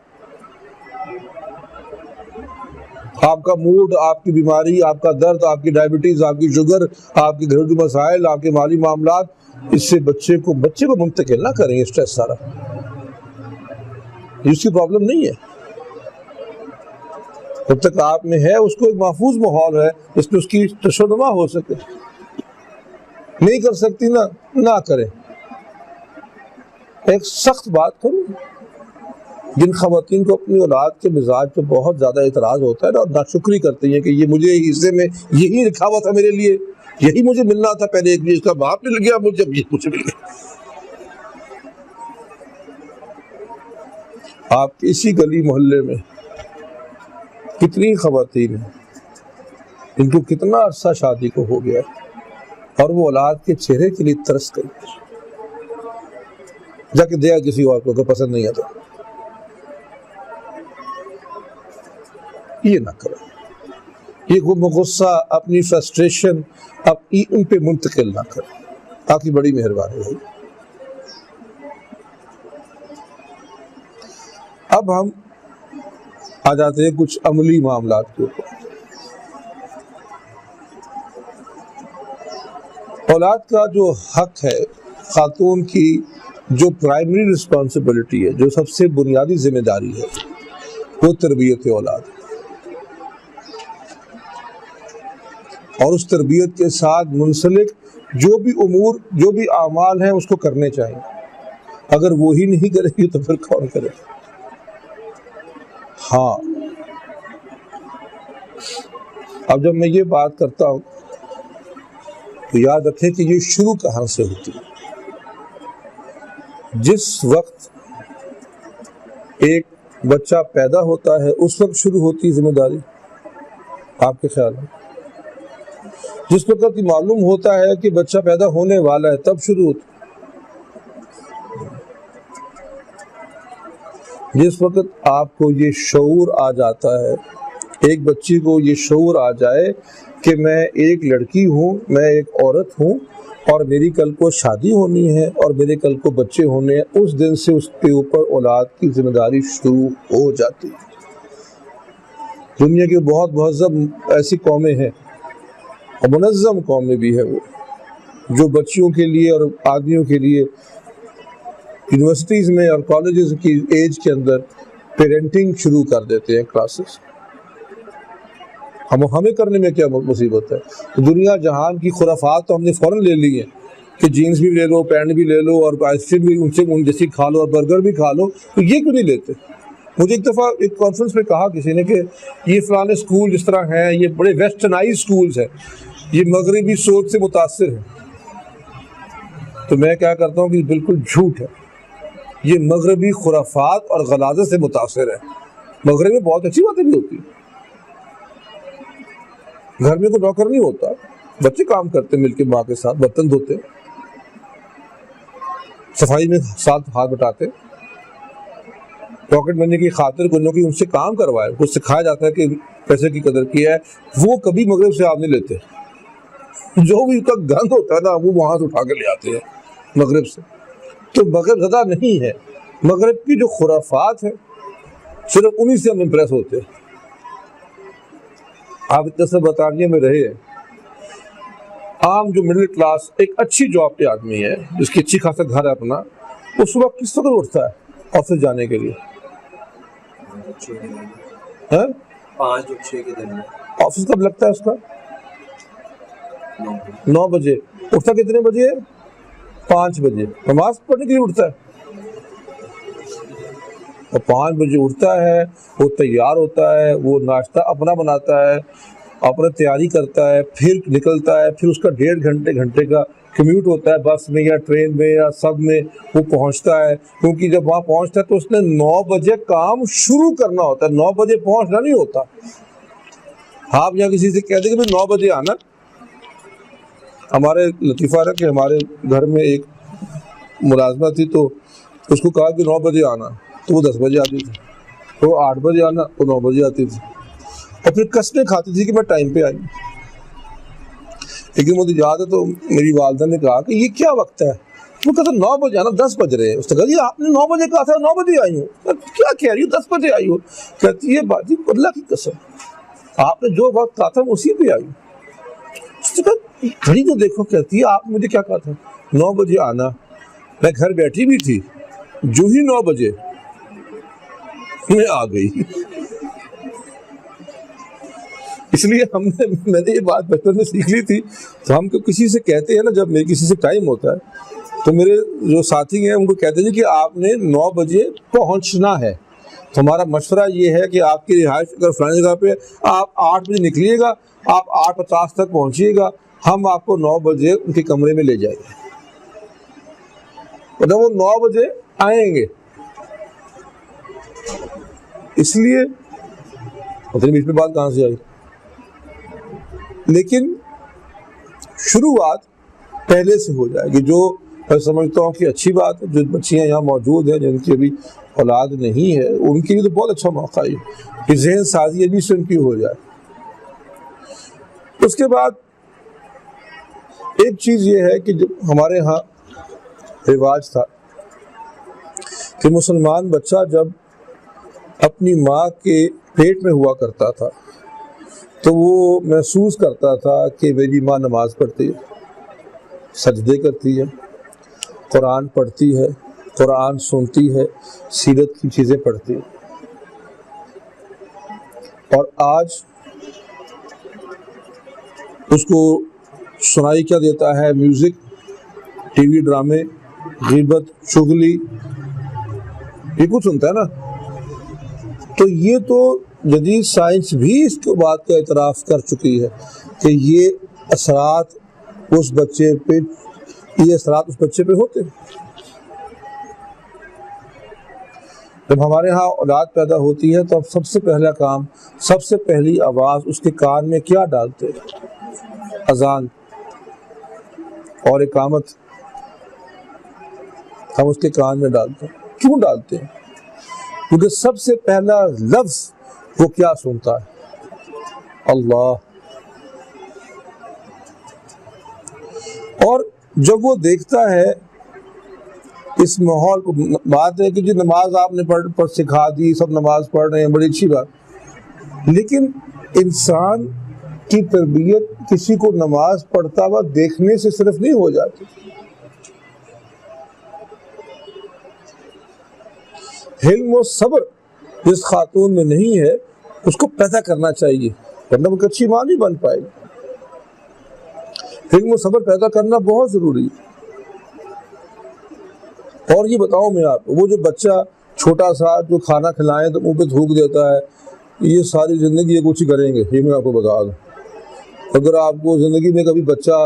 آپ کا موڈ, آپ کی بیماری, آپ کا درد, آپ کی ڈائبٹیز, آپ کی شوگر, آپ کے گھریلو مسائل, آپ کے مالی معاملات, اس سے بچے کو منتقل نہ کریں. اسٹریس سارا اس کی پرابلم نہیں ہے. جب تک آپ میں ہے اس کو ایک محفوظ ماحول ہے اس میں اس کی تشنما ہو سکے. نہیں کر سکتی نہ کریں. ایک سخت بات کروں, جن خواتین کو اپنی اولاد کے مزاج پہ بہت زیادہ اعتراض ہوتا ہے اور ناشکری کرتی ہیں کہ یہ مجھے حصے میں یہی لکھا ہوا تھا, میرے لیے یہی مجھے ملنا تھا, پہلے ایک اس کا باپ مل گیا مجھے, اب یہ مجھے مل گیا. آپ کے اسی گلی محلے میں کتنی خواتین ہیں ان کو کتنا عرصہ شادی کو ہو گیا اور وہ اولاد کے چہرے کے لیے ترس گئی, جا کے دیا کسی اور کو کہ پسند نہیں آتا. یہ نہ کریں. یہ غصہ, اپنی فرسٹریشن ان پہ منتقل نہ کریں. آپ کی بڑی مہربانی ہوگی. اب ہم آ جاتے ہیں کچھ عملی معاملات کے اوپر. اولاد کا جو حق ہے, خاتون کی جو پرائمری رسپانسبلٹی ہے, جو سب سے بنیادی ذمہ داری ہے, وہ تربیت اولاد. اور اس تربیت کے ساتھ منسلک جو بھی امور, جو بھی اعمال ہیں اس کو کرنے چاہیے. اگر وہی نہیں کرے گی تو پھر کون کرے؟ ہاں, اب جب میں یہ بات کرتا ہوں تو یاد رکھیں کہ یہ شروع کہاں سے ہوتی ہے. جس وقت ایک بچہ پیدا ہوتا ہے اس وقت شروع ہوتی ہے ذمہ داری. آپ کے خیال میں جس وقت یہ معلوم ہوتا ہے کہ بچہ پیدا ہونے والا ہے تب شروع ہوتی. جس وقت آپ کو یہ شعور آ جاتا ہے, ایک بچی کو یہ شعور آ جائے کہ میں ایک لڑکی ہوں, میں ایک عورت ہوں اور میری کل کو شادی ہونی ہے اور میرے کل کو بچے ہونے ہیں, اس دن سے اس کے اوپر اولاد کی ذمہ داری شروع ہو جاتی ہے. دنیا کی بہت مہذب ایسی قومیں ہیں اور منظم قومیں بھی ہیں وہ, جو بچیوں کے لیے اور آدمیوں کے لیے یونیورسٹیز میں اور کالجز کی ایج کے اندر پیرنٹنگ شروع کر دیتے ہیں کلاسز. ہمیں کرنے میں کیا مصیبت ہے؟ دنیا جہان کی خرافات تو ہم نے فوراً لے لی ہیں کہ جینس بھی لے لو، پینٹ بھی لے لو، اور آئس کریم بھی ان جیسی کھا لو، اور برگر بھی کھا لو، تو یہ کیوں نہیں لیتے؟ مجھے ایک دفعہ ایک کانفرنس میں کہا کسی نے کہ یہ فلانے اسکول جس طرح ہیں یہ بڑے ویسٹرنائز اسکولز ہیں، یہ مغربی سوچ سے متاثر ہیں. تو میں کیا کرتا ہوں کہ بالکل جھوٹ ہے، یہ مغربی خرافات اور غلاظت سے متاثر ہے. مغرب میں بہت اچھی باتیں بھی ہوتی ہیں. گھر میں کوئی نوکر نہیں ہوتا، بچے کام کرتے مل کے ماں کے ساتھ، برتن دھوتے، صفائی میں ساتھ ہاتھ بٹاتے، پاکٹ منی کی خاطر کوئی ان سے کام کروائے، کچھ سکھایا جاتا ہے کہ پیسے کی قدر کی ہے. وہ کبھی مغرب سے آپ نہیں لیتے. جو بھی ان کا گند ہوتا ہے نا وہ وہاں سے اٹھا کے لے آتے ہیں مغرب سے. تو مغرب زدہ نہیں ہے، مغرب کی جو خرافات ہیں صرف انہی سے ہم امپریس ہوتے ہیں. آپ اتنے سے برطانیہ میں رہے ہیں، عام جو مڈل کلاس ایک اچھی جاب پہ آدمی ہے جس کی اچھی خاصا گھر ہے اپنا، وہ صبح کس وقت اٹھتا ہے آفس جانے کے لیے؟ 5 اور 6 کے درمیان. آفس کب لگتا ہے اس کا؟ 9 بجے. اٹھتا کتنے بجے؟ 5 بجے. نماز پڑھنے کے لیے اٹھتا ہے، اور 5 بجے اٹھتا ہے، وہ تیار ہوتا ہے، وہ ناشتہ اپنا بناتا ہے، اپنا تیاری کرتا ہے، پھر نکلتا ہے، پھر اس کا 1.5 گھنٹے کا کمیوٹ ہوتا ہے بس میں یا ٹرین میں یا سب میں. وہ پہنچتا ہے، کیونکہ جب وہاں پہنچتا ہے تو اس نے 9 بجے کام شروع کرنا ہوتا ہے، 9 بجے پہنچنا نہیں ہوتا. آپ یہاں کسی سے کہتے کہ بھائی 9 بجے آنا. ہمارے لطیفہ ہے کہ ہمارے گھر میں ایک ملازمہ تھی، تو اس کو کہا کہ 9 بجے آنا، تو وہ 10 بجے آتی تھی. تو 8 بجے آنا، تو 9 بجے آتی تھی، اور پھر قسمیں کھاتی تھی کہ میں ٹائم پہ آئی. لیکن مجھے یاد ہے تو میری والدہ نے کہا کہ یہ کیا وقت ہے؟ وہ کہتا 9 بجے آنا، 10 بج رہے ہیں. اس نے کہا جی آپ نے 9 بجے کہا تھا، 9 بجے آئی ہوں. کیا کہہ رہی ہو 10 بجے آئی ہو؟ کہتی ہے باجی اللہ کی قسم آپ نے جو وقت کہا تھا اسی پہ آئی. اس نے کہا گھڑی تو دیکھو. کہتی ہے آپ نے مجھے کیا کہا تھا 9 بجے آنا، میں گھر بیٹھی بھی تھی، جو ہی 9 بجے میں آ گئی. اس لیے میں نے یہ بات بچپن میں سیکھ لی تھی. تو ہم کسی سے کہتے ہیں نا، جب میرے کسی سے ٹائم ہوتا ہے تو میرے جو ساتھی ہیں ان کو کہتے ہیں کہ آپ نے 9 بجے پہنچنا ہے. تو ہمارا مشورہ یہ ہے کہ آپ کی رہائش اگر فلانی جگہ پہ آپ 8 بجے نکلیے گا، آپ 8:50 تک پہنچیے گا، ہم آپ کو 9 بجے ان کے کمرے میں لے جائیں گے. اور وہ 9 بجے آئیں گے. اس لیے پتہ نہیں بات کہاں سے آئی، لیکن شروعات پہلے سے ہو جائے گی. جو میں سمجھتا ہوں کہ اچھی بات ہے، جو بچیاں یہاں موجود ہیں جن کی ابھی اولاد نہیں ہے ان کے لیے تو بہت اچھا موقع ہے کہ ذہن سازی ابھی سے ان کی ہو جائے. اس کے بعد ایک چیز یہ ہے کہ جب ہمارے ہاں رواج تھا کہ مسلمان بچہ جب اپنی ماں کے پیٹ میں ہوا کرتا تھا تو وہ محسوس کرتا تھا کہ میری ماں نماز پڑھتی ہے، سجدے کرتی ہے، قرآن پڑھتی ہے، قرآن سنتی ہے، سیرت کی چیزیں پڑھتی ہے. اور آج اس کو سنائی کیا دیتا ہے؟ میوزک، ٹی وی ڈرامے، غیبت، چغلی، یہ کچھ سنتا ہے نا. تو یہ تو جدید سائنس بھی اس بات کا اعتراف کر چکی ہے کہ یہ اثرات اس بچے پہ ہوتے ہیں. جب ہمارے ہاں اولاد پیدا ہوتی ہے تو اب سب سے پہلا کام، سب سے پہلی آواز اس کے کان میں کیا ڈالتے ہیں؟ اذان اور اقامت ہم اس کے کان میں ڈالتے ہیں. کیوں ڈالتے ہیں؟ کیونکہ سب سے پہلا لفظ وہ کیا سنتا ہے؟ اللہ. اور جب وہ دیکھتا ہے اس ماحول کو، بات ہے کہ جو نماز آپ نے پڑھ سکھا دی، سب نماز پڑھ رہے ہیں، بڑی اچھی بات، لیکن انسان کی تربیت کسی کو نماز پڑھتا ہوا دیکھنے سے صرف نہیں ہو جاتی. علم و صبر جس خاتون میں نہیں ہے اس کو پیدا کرنا چاہیے، ورنہ وہ اچھی ماں نہیں بن پائے گی. علم و صبر پیدا کرنا بہت ضروری ہے. اور یہ بتاؤں میں آپ کو، وہ جو بچہ چھوٹا سا جو کھانا کھلائیں تو منہ پہ تھوک دیتا ہے، یہ ساری زندگی یہ کچھ ہی کریں گے، یہ میں آپ کو بتا دوں۔ اگر آپ کو زندگی میں کبھی بچہ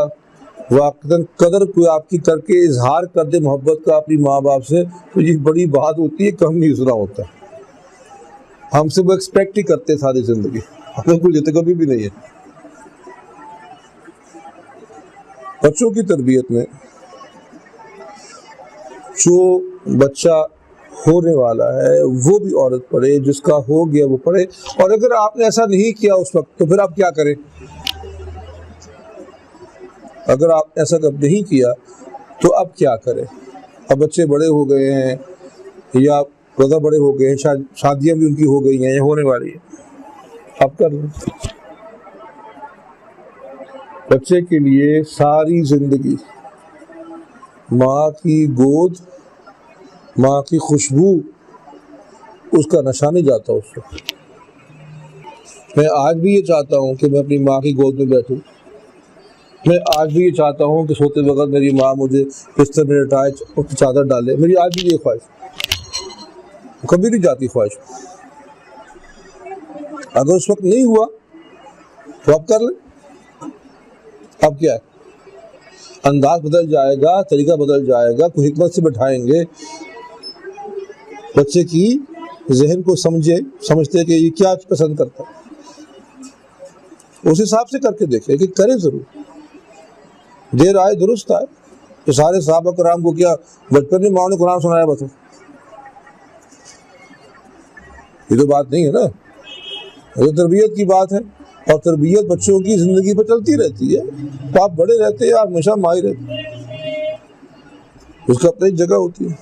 واقعاً قدر کوئی آپ کی کر کے اظہار کر دے محبت کا اپنی ماں باپ سے، تو یہ بڑی بات ہوتی ہے، کم نہیں سنا ہوتا۔ ہم سے وہ ایکسپیکٹ ہی کرتے ساری زندگی، ہمیں کوئی لیتے کبھی بھی نہیں ہے۔ بچوں کی تربیت میں جو بچہ ہونے والا ہے وہ بھی عورت پڑھے، جس کا ہو گیا وہ پڑھے، اور اگر آپ نے ایسا نہیں کیا اس وقت تو پھر آپ کیا کریں؟ اگر آپ ایسا کب نہیں کیا تو اب کیا کریں؟ اب بچے بڑے ہو گئے ہیں یا زیادہ بڑے ہو گئے ہیں، شادیاں بھی ان کی ہو گئی ہیں یا ہونے والی ہیں، اب کر لیں۔ بچے کے لیے ساری زندگی ماں کی گود، ماں کی خوشبو، اس کا نشہ نہیں جاتا اس سے۔ میں آج بھی یہ چاہتا ہوں کہ میں اپنی ماں کی گود میں بیٹھوں، میں آج بھی یہ چاہتا ہوں کہ سوتے وقت میری ماں مجھے بستر میں لٹائے اور چادر ڈالے، میری آج بھی یہ خواہش، کبھی نہیں جاتی خواہش۔ اگر اس وقت نہیں ہوا تو اب کر لیں۔ اب کیا ہے، انداز بدل جائے گا، طریقہ بدل جائے گا، کوئی حکمت سے بٹھائیں گے، بچے کی ذہن کو سمجھتے کہ یہ کیا پسند کرتا ہے، اس حساب سے کر کے دیکھیں کہ کرے ضرور۔ دیر آئے درست آئے۔ تو سارے صحابہ کرام کو کیا بچپن میں ماں نے قرآن سنایا بس؟ یہ تو بات نہیں ہے نا، یہ تربیت کی بات ہے، اور تربیت بچوں کی زندگی پر چلتی رہتی ہے۔ تو آپ بڑے رہتے ہیں، آپ ہمیشہ ماں ہی رہتے ہیں، اس کا اپنی جگہ ہوتی ہے۔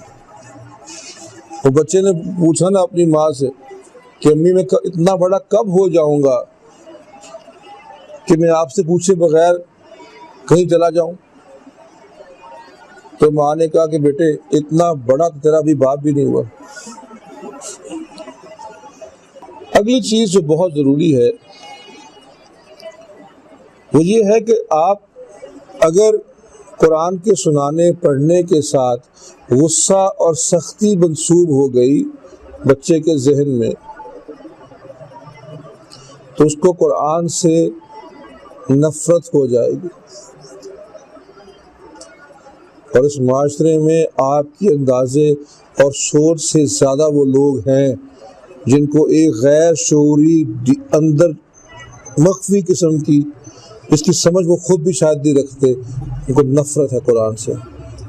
وہ بچے نے پوچھا نا اپنی ماں سے کہ امی میں اتنا بڑا کب ہو جاؤں گا کہ میں آپ سے پوچھے بغیر کہیں چلا جاؤں؟ تو ماں نے کہا کہ بیٹے اتنا بڑا تو تیرا بھی باپ بھی نہیں ہوا۔ اگلی چیز جو بہت ضروری ہے وہ یہ ہے کہ آپ اگر قرآن کے سنانے پڑھنے کے ساتھ غصہ اور سختی منسوب ہو گئی بچے کے ذہن میں، تو اس کو قرآن سے نفرت ہو جائے گی، اور اس معاشرے میں آپ کی اندازے اور سوچ سے زیادہ وہ لوگ ہیں جن کو ایک غیر شعوری اندر مخفی قسم کی، اس کی سمجھ وہ خود بھی شاید نہیں رکھتے، ان کو نفرت ہے قرآن سے۔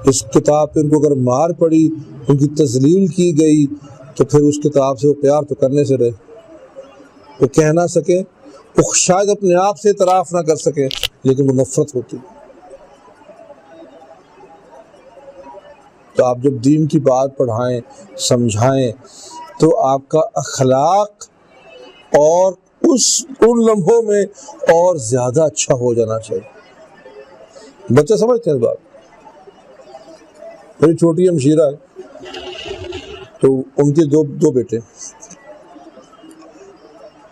اس کتاب پہ ان کو اگر مار پڑی، ان کی تذلیل کی گئی، تو پھر اس کتاب سے وہ پیار تو کرنے سے رہے، وہ کہہ نہ سکیں، وہ شاید اپنے آپ سے اعتراف نہ کر سکیں، لیکن وہ نفرت ہوتی۔ تو آپ جب دین کی بات پڑھائیں، سمجھائیں، تو آپ کا اخلاق اور ان لمحوں میں اور زیادہ اچھا ہو جانا چاہیے۔ بچے سمجھتے ہیں اس بات۔ میری چھوٹی ہمشیرہ ہے، تو ان کے دو بیٹے،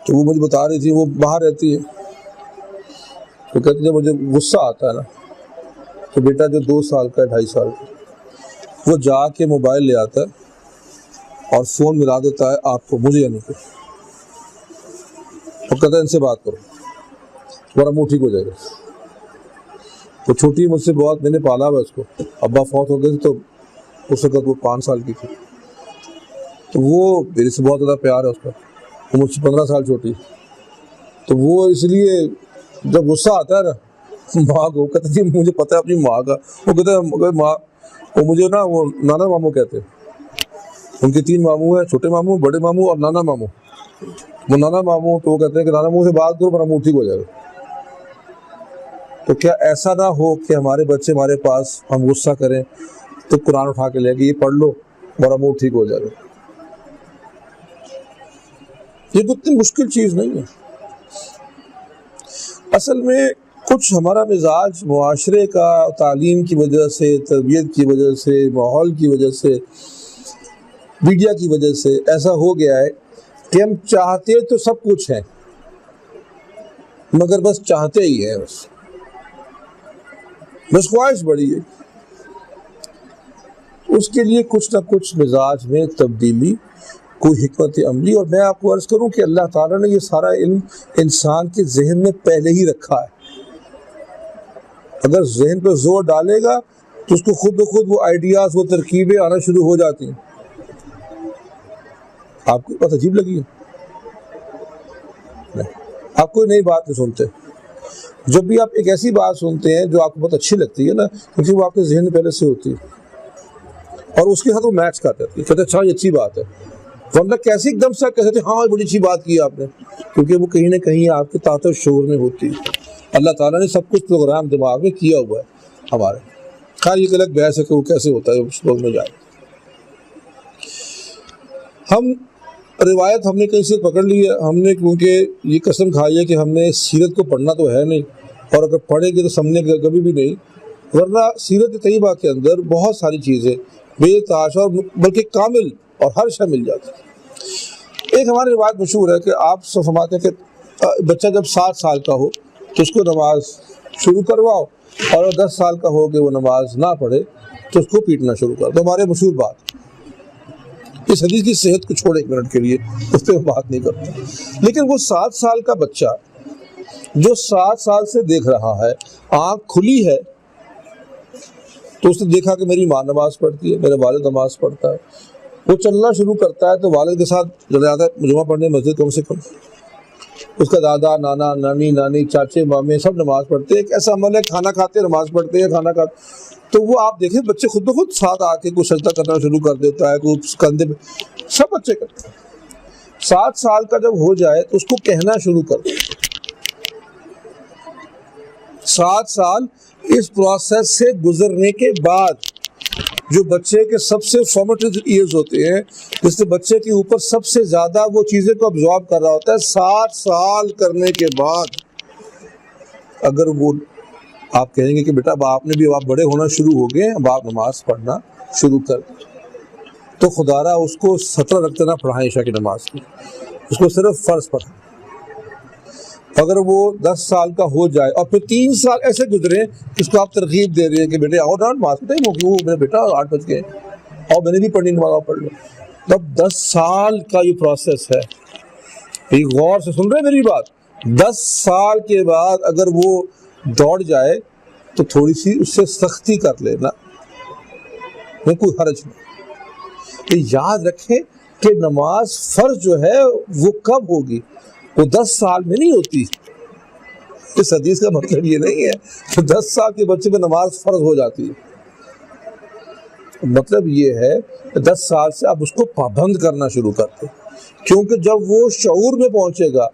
تو وہ مجھے بتا رہی تھی، وہ باہر رہتی ہے، تو کہتے ہیں جب مجھے غصہ آتا ہے نا، تو بیٹا جو 2 سال کا ہے، 2.5 سال کا، وہ جا کے موبائل لے آتا ہے اور فون ملا دیتا ہے آپ کو، مجھے یعنی کہ، اور کہتا ہے ان سے بات کرو، تمہارا منہ ٹھیک ہو جائے گا۔ وہ چھوٹی مجھ سے بہت، میں نے پالا ہوا اس کو، ابا فوت ہو گئے تھے تو اس وقت وہ 5 سال کی تھی، تو وہ میرے سے بہت زیادہ پیار ہے اس کا، وہ مجھ سے 15 سال چھوٹی، تو وہ اس لیے جب غصہ آتا ہے نا ماں کو، کہتے ہیں مجھے پتہ ہے اپنی ماں کا، وہ کہتے ہیں ماں، وہ مجھے نا وہ نانا ماموں کہتے ہیں، ان کے 3 ماموں ہیں، چھوٹے ماموں، بڑے ماموں اور نانا ماموں۔ وہ نانا ماموں تو وہ کہتے ہیں کہ نانا ماموں سے بات کرو میرا منہ ٹھیک ہو جائے گا۔ تو کیا ایسا نہ ہو کہ ہمارے بچے ہمارے پاس، ہم غصہ کریں تو قرآن اٹھا کے لے کہ یہ پڑھ لو میرا منہ ٹھیک ہو جائے گا؟ یہ اتنی مشکل چیز نہیں ہے۔ اصل میں کچھ ہمارا مزاج معاشرے کا، تعلیم کی وجہ سے، تربیت کی وجہ سے، ماحول کی وجہ سے، میڈیا کی وجہ سے ایسا ہو گیا ہے کہ ہم چاہتے تو سب کچھ ہیں، مگر بس چاہتے ہی ہیں، بس خواہش بڑی ہے۔ اس کے لیے کچھ نہ کچھ مزاج میں تبدیلی، کوئی حکمت عملی. اور میں آپ کو عرض کروں کہ اللہ تعالیٰ نے یہ سارا علم انسان کے ذہن میں پہلے ہی رکھا ہے. اگر ذہن پہ زور ڈالے گا تو اس کو خود بخود وہ آئیڈیاز، وہ ترکیبیں آنا شروع ہو جاتی ہیں. آپ کو بات عجیب لگی ہے؟ نہیں، آپ کوئی نئی بات نہیں سنتے. جب بھی آپ ایک ایسی بات سنتے ہیں جو آپ کو بہت اچھی لگتی ہے نا، کیونکہ وہ آپ کے ذہن میں پہلے سے ہوتی ہے اور اس کے ساتھ وہ میچ کرتے ہیں، کہتے ہیں اچھا یہ اچھی بات ہے. ورنہ کیسے ایک دم سے آپ کہتے ہیں ہاں بڑی اچھی بات کی آپ نے، کیونکہ وہ کہیں نہ کہیں آپ کے تحت شعور میں ہوتی ہے. اللہ تعالیٰ نے سب کچھ پروگرام دماغ میں کیا ہوا ہے ہمارے. خیر یہ الگ بحث ہے کہ وہ کیسے ہوتا ہے، اس لوگ میں جائے. ہم روایت ہم نے کہیں سے پکڑ لی ہے، ہم نے کیونکہ یہ قسم کھائی ہے کہ ہم نے سیرت کو پڑھنا تو ہے نہیں، اور اگر پڑھیں گے تو سمجھنے کا کبھی بھی نہیں. ورنہ سیرت طیبہ کے اندر بہت ساری چیزیں بے تحاشا اور بلکہ کامل اور ہر شے مل جاتی ہے. ایک ہماری روایت مشہور ہے کہ آپ سب فرماتے ہیں کہ بچہ جب 7 سال کا ہو تو اس کو نماز شروع کرواؤ، اور 10 سال کا ہو کہ وہ نماز نہ پڑھے تو اس کو پیٹنا شروع کر دو. ہمارے مشہور بات. اس حدیث کی صحت کو چھوڑ ایک منٹ کے لیے، اس پہ بات نہیں کرتا. لیکن وہ 7 سال کا بچہ جو 7 سال سے دیکھ رہا ہے، آنکھ کھلی ہے تو اس نے دیکھا کہ میری ماں نماز پڑھتی ہے، میرا والد نماز پڑھتا ہے. وہ چلنا شروع کرتا ہے تو والد کے ساتھ چلا جاتا ہے جمعہ پڑھنے مسجد. کم سے کم اس کا دادا، نانا، نانی، نانی، چاچے، مامے سب نماز پڑھتے ہیں. ایک ایسا عمل ہے کھانا کھاتے نماز پڑھتے ہیں، کھانا کھاتے. تو وہ آپ دیکھیں بچے خود بخود ساتھ آ کے کوئی سجدہ کرنا شروع کر دیتا ہے، کوئی کندھے پہ، سب بچے کرتے ہیں. 7 سال کا جب ہو جائے تو اس کو کہنا شروع کر دیں. 7 سال اس پروسیس سے گزرنے کے بعد جو بچے کے سب سے فارمیٹیو ایئرز ہوتے ہیں، جس سے بچے کے اوپر سب سے زیادہ وہ چیزیں کو ابزارب کر رہا ہوتا ہے، 7 سال کرنے کے بعد اگر وہ آپ کہیں گے کہ بیٹا اب آپ نے بھی، اب آپ بڑے ہونا شروع ہو گئے، اب آپ نماز پڑھنا شروع کر دیں، تو خدا را اس کو 17 رکعتیں نہ پڑھائیں عشاء کی نماز کی، اس کو صرف فرض پڑھائیں. اگر وہ 10 سال کا ہو جائے اور پھر 3 سال ایسے گزرے اس کو آپ ترغیب دے رہے ہیں کہ بیٹے آؤ نا نماز پڑھیں، وہ میرا بیٹا 8 بج گئے اور میں نے بھی پڑھنی نماز، پڑھ لوں. تب 10 سال کا یہ پروسیس ہے. یہ غور سے سن رہے ہیں میری بات. 10 سال کے بعد اگر وہ دوڑ جائے تو تھوڑی سی اس سے سختی کر لینا، میں کوئی حرج نہیں. کہ یاد رکھیں کہ نماز فرض جو ہے وہ کب ہوگی، وہ 10 سال میں نہیں ہوتی. اس حدیث کا مطلب یہ نہیں ہے کہ 10 سال کے بچے پہ نماز فرض ہو جاتی ہے. مطلب یہ ہے کہ 10 سال سے آپ اس کو پابند کرنا شروع کرتے، کیونکہ جب وہ شعور میں پہنچے گا،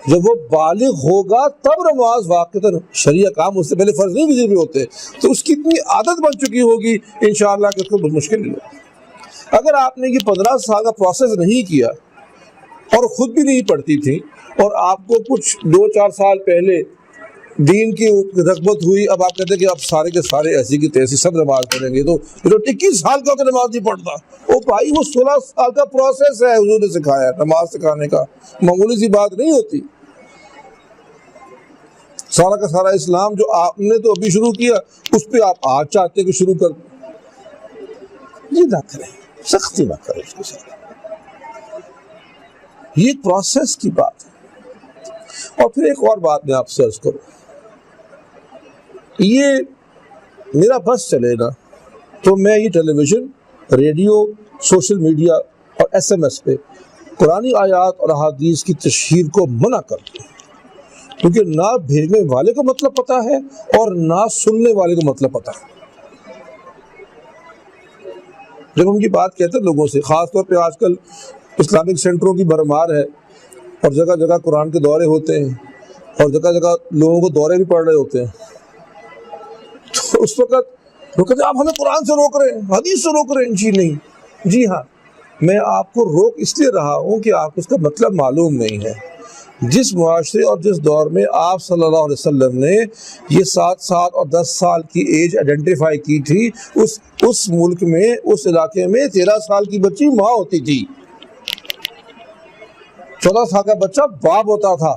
جب وہ بالغ ہوگا، تب نماز واقعتاً شرعی کام اس سے پہلے فرض نہیں کسی بھی ہوتے، تو اس کی اتنی عادت بن چکی ہوگی انشاءاللہ کہ اس کو بہت مشکل نہیں ہوگی. اگر آپ نے یہ 15 سال کا پروسیس نہیں کیا اور خود بھی نہیں پڑھتی تھی، اور آپ کو کچھ 2-4 سال پہلے دین کی رغبت ہوئی، اب آپ کہتے ہیں کہ اب سارے کے سارے ایسی کی تیسی سب نماز پڑھیں گے، تو 21 سال کا نماز نہیں پڑھتا. او بھائی وہ 16 سال کا پروسیس ہے، حضور نے سکھایا نماز سکھانے کا، معمولی سی بات نہیں ہوتی. سارا کا سارا اسلام جو آپ نے تو ابھی شروع کیا، اس پہ آپ آج چاہتے کہ شروع کر دیں. یہ نہ کریں، سختی نہ کریں اس کے ساتھ. یہ پروسیس کی بات ہے. اور پھر ایک اور بات میں آپ سے عرض کروں، یہ میرا بس چلے گا تو میں یہ ٹیلی ویژن، ریڈیو، سوشل میڈیا اور SMS پہ قرآنی آیات اور احادیث کی تشہیر کو منع کرتا ہوں، کیونکہ نہ بھیجنے والے کو مطلب پتہ ہے اور نہ سننے والے کو مطلب پتہ ہے. جب ہم یہ بات کہتے ہیں لوگوں سے، خاص طور پہ آج کل اسلامک سینٹروں کی بھرمار ہے اور جگہ جگہ قرآن کے دورے ہوتے ہیں اور جگہ جگہ لوگوں کو دورے بھی پڑھ رہے ہوتے ہیں، تو اس وقت وہ کہتے ہیں آپ ہمیں قرآن سے روک رہے ہیں، حدیث سے روک رہے ہیں. جی نہیں، جی ہاں، میں آپ کو روک اس لیے رہا ہوں کہ آپ کو اس کا مطلب معلوم نہیں ہے. جس معاشرے اور جس دور میں آپ صلی اللہ علیہ وسلم نے یہ 7 سال اور 10 سال کی ایج آئیڈینٹیفائی کی تھی، اس ملک میں، اس علاقے میں 13 سال کی بچی ماں ہوتی تھی، 14 سال کا بچہ باپ ہوتا تھا.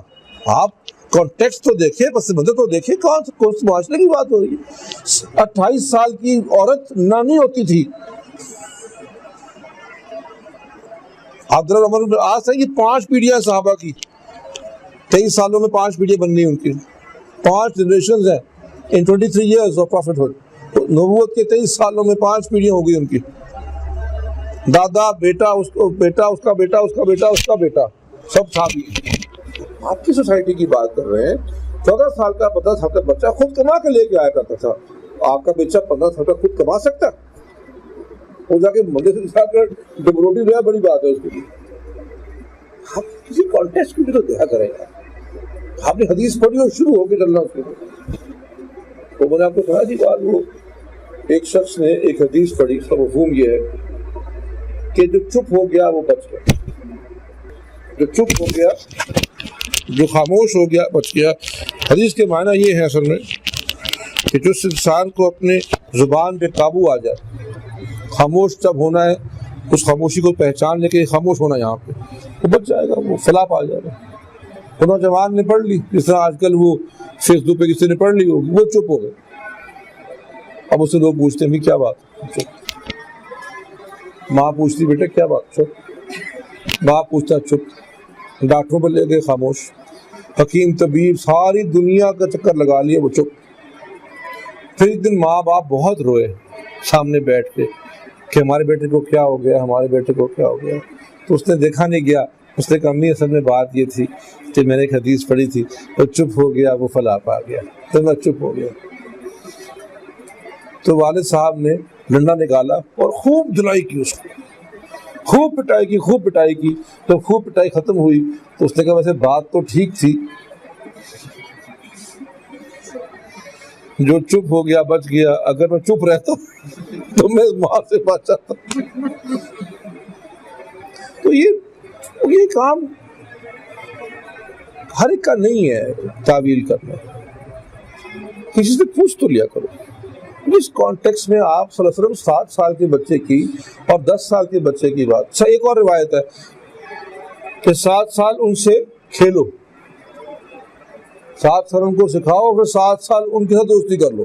آپ کانٹیکسٹ تو دیکھیں، پس منظر تو دیکھیں، کون سے معاشرے کی بات ہو رہی ہے. 28 سال کی عورت نانی ہوتی تھی، عبداللہ عمر بن العاص ہے، یہ 5 پیڑھیاں صحابہ کی، 23 سالوں میں 5 پیڑھیاں بن گئی ان کی، 5 جنریشنز ہیں ان 23 ایئرز آف پروفیٹہڈ، نبوت کے 23 سالوں میں 5 پیڑھیاں ہو گئی ان کی، دادا بیٹا اس کا بیٹا اس کا بیٹا اس کا بیٹا اس کا بیٹا، سب صحابی۔ آپ کی سوسائٹی کی بات کر رہے ہیں، 14 سال کا 15 سال کا بچہ خود کما کے لے کے آیا کرتا تھا، آپ کا بچہ 15 سال کا خود کما سکتا ہے؟ وہ جا کے مندر سے جا کر ڈبروٹی لیا، بڑی بات ہے اس کے لیے۔ آپ کسی کانٹیکسٹ کی بھی تو دیکھا کریں گا، آپ نے حدیث پڑھی اور شروع ہو کے چلنا اس کے لیے۔ تو میں نے آپ کو کہا جی بات، وہ ایک شخص نے ایک حدیث پڑھی، اس کا مفہوم یہ ہے کہ جو چپ ہو گیا وہ بچ گیا، جو چپ ہو گیا، جو خاموش ہو گیا بچ گیا۔ حدیث کے معنی یہ ہے اصل میں کہ جس انسان کو اپنے زبان پہ قابو آ جائے، خاموش جب ہونا ہے، اس خاموشی کو پہچان لے کے خاموش ہونا، یہاں پہ وہ بچ جائے گا، وہ فلاح پا جائے گا۔ وہ نوجوان نے پڑھ لی، جس طرح آج کل وہ فیس بک پہ کسی نے پڑھ لی ہوگی، وہ چپ ہو گئے، اب اس سے لوگ پوچھتے ہیں کیا بات، چپ۔ ماں پوچھتی بیٹا کیا بات، چپ۔ باپ پوچھتا چپ۔ ڈاکٹروں پر لے گئے، خاموش۔ حکیم طبیب ساری دنیا کا چکر لگا لیا، وہ چپ۔ پھر ایک دن ماں باپ بہت روئے سامنے بیٹھ کے کہ ہمارے بیٹے کو کیا ہو گیا، ہمارے بیٹے کو کیا ہو گیا۔ تو اس نے دیکھا نہیں گیا، اس نے کہا امی اصل میں بات یہ تھی کہ میں نے ایک حدیث پڑھی تھی، وہ چپ ہو گیا وہ فلاح پا گیا، تو میں چپ ہو گیا۔ تو والد صاحب نے ڈنڈا نکالا اور خوب دلائی کی، اس کو خوب پٹائی کی، خوب پٹائی کی۔ تو خوب پٹائی ختم ہوئی تو اس نے کہا ویسے بات تو ٹھیک تھی، جو چپ ہو گیا بچ گیا، اگر میں چپ رہتا تو میں ماں سے بچ جاتا۔ تو یہ کام ہر ایک کا نہیں ہے تعویل کرنا، کسی سے پوچھ تو لیا کرو۔ اس کانٹیکس میں آپ صلی اللہ علیہ وسلم 7 سال کے بچے کی اور 10 سال کے بچے کی بات۔ اچھا ایک اور روایت ہے کہ 7 سال ان سے کھیلو، 7 سال ان کو سکھاؤ، پھر 7 سال ان کے ساتھ دوستی کر لو۔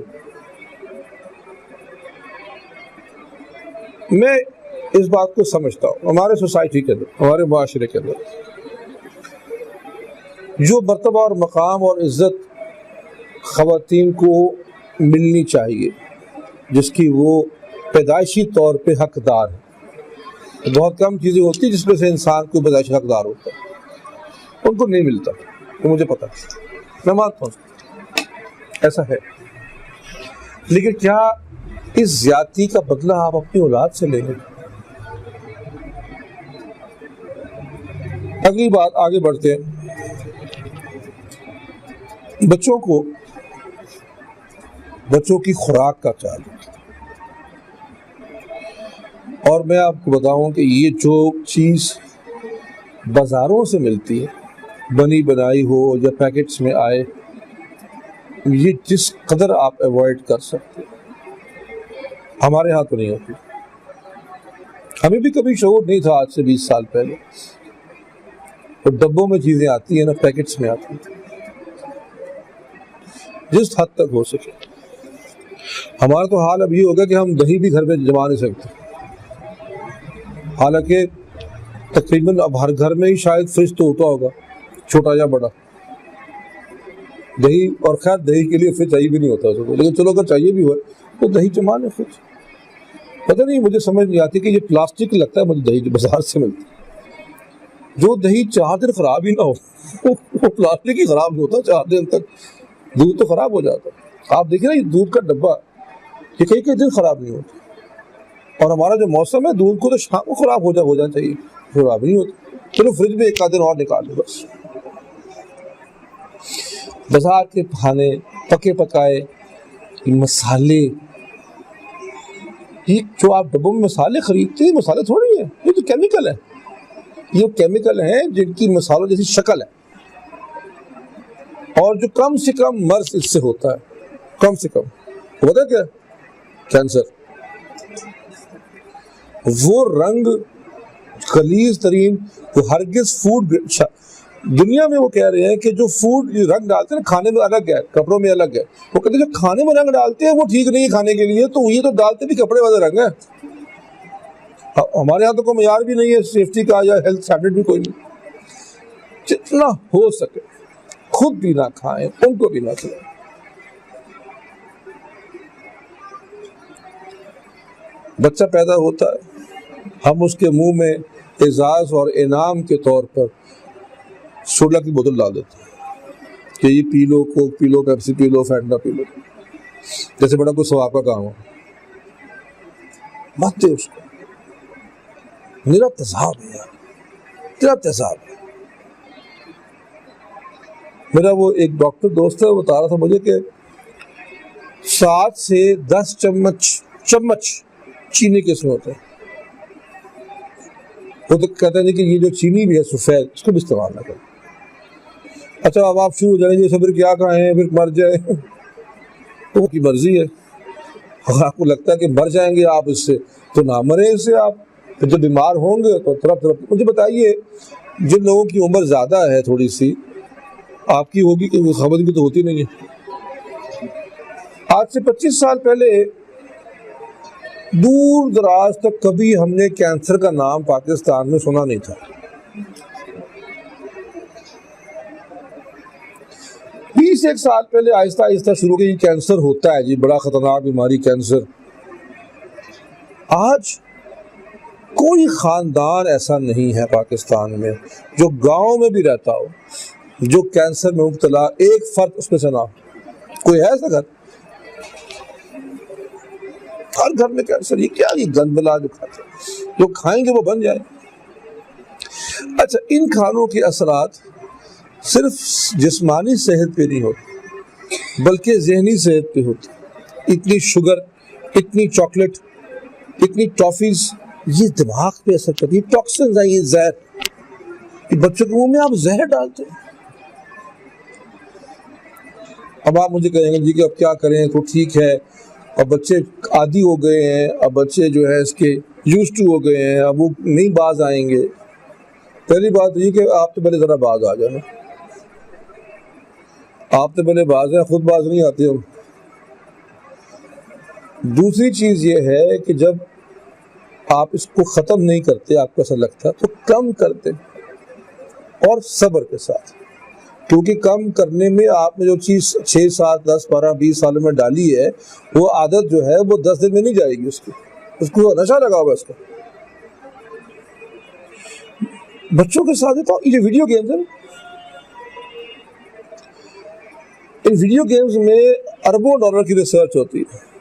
میں اس بات کو سمجھتا ہوں ہمارے سوسائٹی کے اندر، ہمارے معاشرے کے اندر جو مرتبہ اور مقام اور عزت خواتین کو ملنی چاہیے، جس کی وہ پیدائشی طور پہ حقدار ہے، بہت کم چیزیں ہوتی ہیں جس میں سے انسان کو پیدائشی حقدار ہوتا ہے، ان کو نہیں ملتا، تو مجھے پتا ہے، میں مانتا ہوں ایسا ہے۔ لیکن کیا اس زیادتی کا بدلہ آپ اپنی اولاد سے لیں گے؟ اگلی بات، آگے بڑھتے ہیں۔ بچوں کی خوراک کا خیال، اور میں آپ کو بتاؤں کہ یہ جو چیز بازاروں سے ملتی ہے، بنی بنائی ہو یا پیکٹس میں آئے، یہ جس قدر آپ ایوائڈ کر سکتے، ہمارے ہاں تو نہیں ہوتی۔ ہمیں بھی کبھی شعور نہیں تھا آج سے 20 سال پہلے، تو ڈبوں میں چیزیں آتی ہیں نا، پیکٹس میں آتی ہیں، جس حد تک ہو سکے۔ ہمارا تو حال اب یہ ہوگا کہ ہم دہی بھی گھر میں جما نہیں سکتے، حالانکہ تقریباً اب ہر گھر میں ہی شاید فریج تو ہوتا ہوگا، چھوٹا یا بڑا دہی، اور خیر دہی کے لیے فریج چاہیے بھی نہیں ہوتا اس کو، لیکن چلو اگر چاہیے بھی ہو تو دہی جما لیں فریج۔ پتہ نہیں مجھے سمجھ نہیں آتی کہ یہ پلاسٹک لگتا ہے مجھے دہی جو بازار سے ملتی، جو دہی 4 دن خراب ہی نہ ہو، وہ پلاسٹک ہی خراب نہیں ہوتا 4 دن تک، دودھ تو خراب ہو جاتا ہے۔ آپ دیکھیں نا یہ دودھ کا ڈبہ، یہ کئی دن خراب نہیں ہوتا، اور ہمارا جو موسم ہے دودھ کو تو شام کو خراب ہو جانا چاہیے، خراب نہیں ہوتا، چلو فریج میں 1 دن اور نکال دو بس۔ بازار کے کھانے پکے پکائے مسالے، یہ جو آپ ڈبوں میں مسالے خریدتے ہیں، مسالے تھوڑی ہیں، یہ تو کیمیکل ہے، یہ کیمیکل ہیں جن کی مسالوں جیسی شکل ہے، اور جو کم سے کم مرض اس سے ہوتا ہے، کم سے کم ہوتا ہے کیا؟ کینسر۔ وہ رنگ غلیظ ترین، وہ ہرگز فوڈ، دنیا میں وہ کہہ رہے ہیں کہ جو فوڈ رنگ ڈالتے ہیں کھانے میں الگ ہے، کپڑوں میں الگ ہے، وہ کہتے ہیں جو کھانے میں رنگ ڈالتے ہیں وہ ٹھیک نہیں ہے کھانے کے لیے، تو یہ تو ڈالتے بھی کپڑے والے رنگ ہیں۔ ہمارے یہاں تو کوئی معیار بھی نہیں ہے سیفٹی کا یا ہیلتھ اسٹینڈرڈ بھی کوئی نہیں. جتنا ہو سکے خود بھی نہ کھائیں، ان کو بھی نہ کھلائیں. بچہ پیدا ہوتا ہے، ہم اس کے منہ میں اعزاز اور انعام کے طور پر سوڈا کی بوتل ڈال دیتے ہیں کہ یہ پی لو، کوک پی لو، پیپسی پی لو، فینٹا پی لو، جیسے بڑا کوئی ثواب کا کام ہو. مت دے اس کو. میرا تذاب ہے یار، تیرا تذاب ہے. میرا وہ ایک ڈاکٹر دوست ہے، وہ بتا رہا تھا مجھے کہ 7 سے 10 چمچ چینی کے اس میں ہوتے ہیں. وہ تو کہتے ہیں کہ یہ جو چینی بھی ہے سفید، اس کو بھی استعمال نہ کریں. اچھا اب آپ شروع ہو جائیں گے پھر کیا کھائیں، پھر مر جائیں، تو وہ کی مرضی ہے. اگر آپ کو لگتا ہے کہ مر جائیں گے آپ اس سے تو نہ مریں اس سے. آپ پھر جب بیمار ہوں گے تو طرف مجھے بتائیے، جن لوگوں کی عمر زیادہ ہے تھوڑی سی، آپ کی ہوگی کہ خبر بھی تو ہوتی نہیں ہے. آج سے 25 سال پہلے دور دراز تک کبھی ہم نے کینسر کا نام پاکستان میں سنا نہیں تھا. 20 سال پہلے آہستہ آہستہ شروع کی کینسر ہوتا ہے جی، بڑا خطرناک بیماری کینسر. آج کوئی خاندان ایسا نہیں ہے پاکستان میں جو گاؤں میں بھی رہتا ہو جو کینسر میں مبتلا ایک فرد اس میں سے نہ ہو. کوئی ہے ایسا گھر؟ ہر گھر میں کینسر. یہ کیا یہ گند بلا جو کھاتے ہیں، جو کھائیں گے وہ بن جائیں. اچھا ان کھانوں کے اثرات صرف جسمانی صحت پہ نہیں ہوتے بلکہ ذہنی صحت پہ ہوتے. اتنی شوگر، اتنی چاکلیٹ، اتنی ٹافیز، یہ دماغ پہ اثر کرتی ہے. ٹاکسنز ہیں، یہ زہر. یہ بچوں کے منہ میں آپ زہر ڈالتے ہیں. اب آپ مجھے کہیں گے جی کہ اب کیا کریں، تو ٹھیک ہے اب بچے عادی ہو گئے ہیں، اب بچے جو ہے اس کے یوز ٹو ہو گئے ہیں، اب وہ نہیں باز آئیں گے. پہلی بات یہ کہ آپ تو پہلے ذرا باز آ جانا. آپ تو پہلے باز ہیں، خود باز نہیں آتے ہم. دوسری چیز یہ ہے کہ جب آپ اس کو ختم نہیں کرتے، آپ کو ایسا لگتا تو کم کرتے اور صبر کے ساتھ. کیونکہ کم کرنے میں آپ نے جو چیز 6 7 10 12 20 سالوں میں ڈالی ہے، وہ عادت جو ہے وہ 10 دن میں نہیں جائے گی. اس کو نشہ لگا ہوا اس کا. بچوں کے ساتھ تو یہ ویڈیو گیمز ہیں، ان ویڈیو گیمز میں اربوں ڈالر کی ریسرچ ہوتی ہے.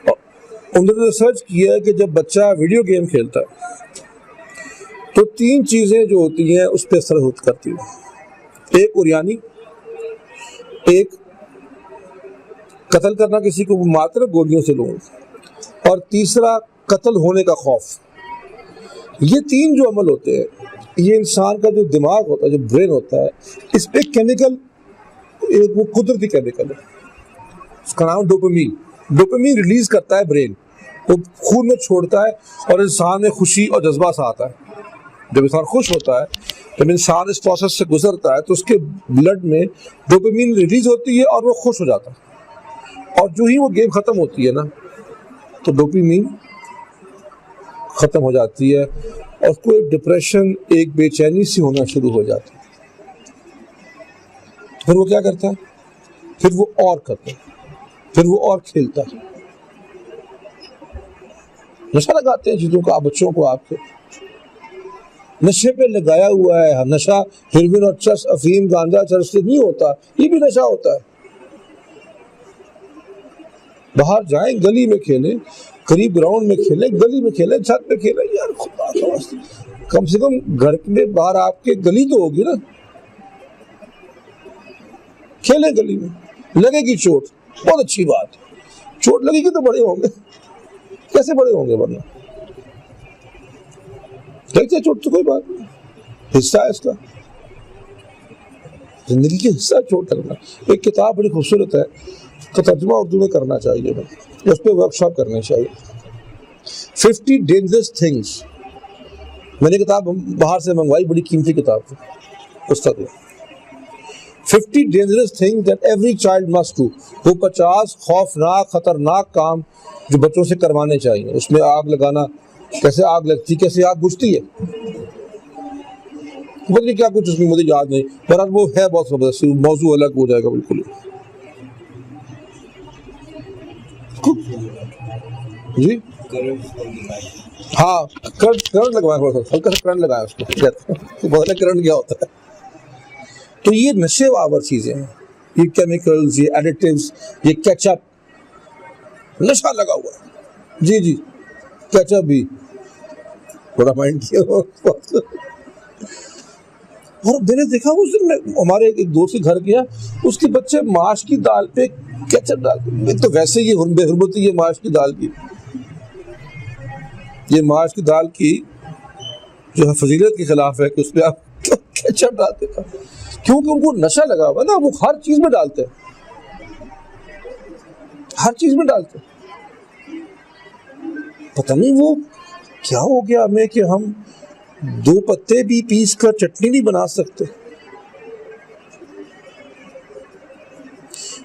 انہوں نے ریسرچ کیا ہے کہ جب بچہ ویڈیو گیم کھیلتا ہے تو 3 چیزیں جو ہوتی ہیں اس پہ اثر کرتی ہیں. ایک اوریانی، ایک قتل کرنا، کسی کو مار کر گولیوں سے لوگوں، اور تیسرا قتل ہونے کا خوف. یہ 3 جو عمل ہوتے ہیں، یہ انسان کا جو دماغ ہوتا ہے، جو برین ہوتا ہے، اس پہ کیمیکل، ایک وہ قدرتی کیمیکل ہے، اس کا نام ڈوپامین. ڈوپامین ریلیز کرتا ہے برین، وہ خون میں چھوڑتا ہے اور انسان میں خوشی اور جذبہ سا آتا ہے. جب انسان خوش ہوتا ہے، جب انسان اس پروسیس سے گزرتا ہے تو اس کے بلڈ میں ڈوپامین ریلیز ہوتی ہے اور وہ خوش ہو جاتا ہے. اور جو ہی وہ گیم ختم ہوتی ہے نا تو ڈوپامین ختم ہو جاتی ہے اور اس کو ایک ڈپریشن، ایک بے چینی سی ہونا شروع ہو جاتی ہے. پھر وہ کیا کرتا ہے؟ پھر وہ اور کرتا ہے، پھر وہ اور کھیلتا ہے. نشہ لگاتے ہیں چیزوں کا بچوں کو. آپ کے نشے پہ لگایا ہوا ہے. نشہ ہیروین اور چرس، افیم، گانجا، چرس سے نہیں ہوتا، یہ بھی نشہ ہوتا ہے. باہر جائیں، گلی میں کھیلیں، قریب گراؤنڈ میں کھیلیں، گلی میں کھیلیں، چھت پہ کھیلیں. یار خدا کا واسطہ کم سے کم گھر میں باہر آپ کے گلی تو ہوگی نا. کھیلیں گلی میں، لگے گی چوٹ، بہت اچھی بات. چوٹ لگے گی تو بڑے ہوں گے. کیسے بڑے ہوں گے ورنہ؟ لگتے چوٹ تو کوئی بات نہیں، حصہ ہے اس کا، زندگی کے حصہ چوٹ لگنا. ایک کتاب بڑی خوبصورت ہے، تو ترجمہ اردو میں کرنا چاہیے، اس پہ ورک شاپ کرنی چاہیے. 50 dangerous things. میں نے کتاب باہر سے منگوائی، بڑی قیمتی کتاب تھی، استاد. 50 dangerous things that every child must do. وہ 50 خوفناک خطرناک کام جو بچوں سے کروانے چاہیے. اس میں آگ لگانا، کیسے آگ لگتی، کیسے آگ بجھتی ہے، پتہ نہیں کیا کچھ اس میں مجھے یاد نہیں، پر وہ ہے بہت زبردست، موضوع الگ ہو جائے گا بالکل. جی ہاں کرنٹ لگوایا، تھوڑا سا ہلکا سا کرنٹ لگایا اس کو، بہت کرنٹ کیا ہوتا ہے. تو یہ نشے آور چیزیں ہیں، یہ کیمیکلز، یہ ایڈیٹیوز، یہ کیچ اپ، نشہ لگا ہوا ہے. جی جی کیچ اپ بھی بڑا مائنڈ کیا. اور میں نے دیکھا اس دن میں ہمارے ایک دوست کے گھر گیا، اس کے بچے ماش کی دال پہ کیچپ ڈال، تو ویسے ہی بے حرمتی ہے ماش کی دال کی. یہ ماش کی دال کی جو ہے فضیلت کے خلاف ہے کہ اس پہ آپ کیچپ ڈالتے ہیں، کیونکہ ان کو نشہ لگا ہوا نا، وہ ہر چیز میں ڈالتے ہیں، ہر چیز میں ڈالتے ہیں. پتہ نہیں وہ کیا ہو گیا ہمیں کہ ہم 2 پتے بھی پیس کر چٹنی نہیں بنا سکتے.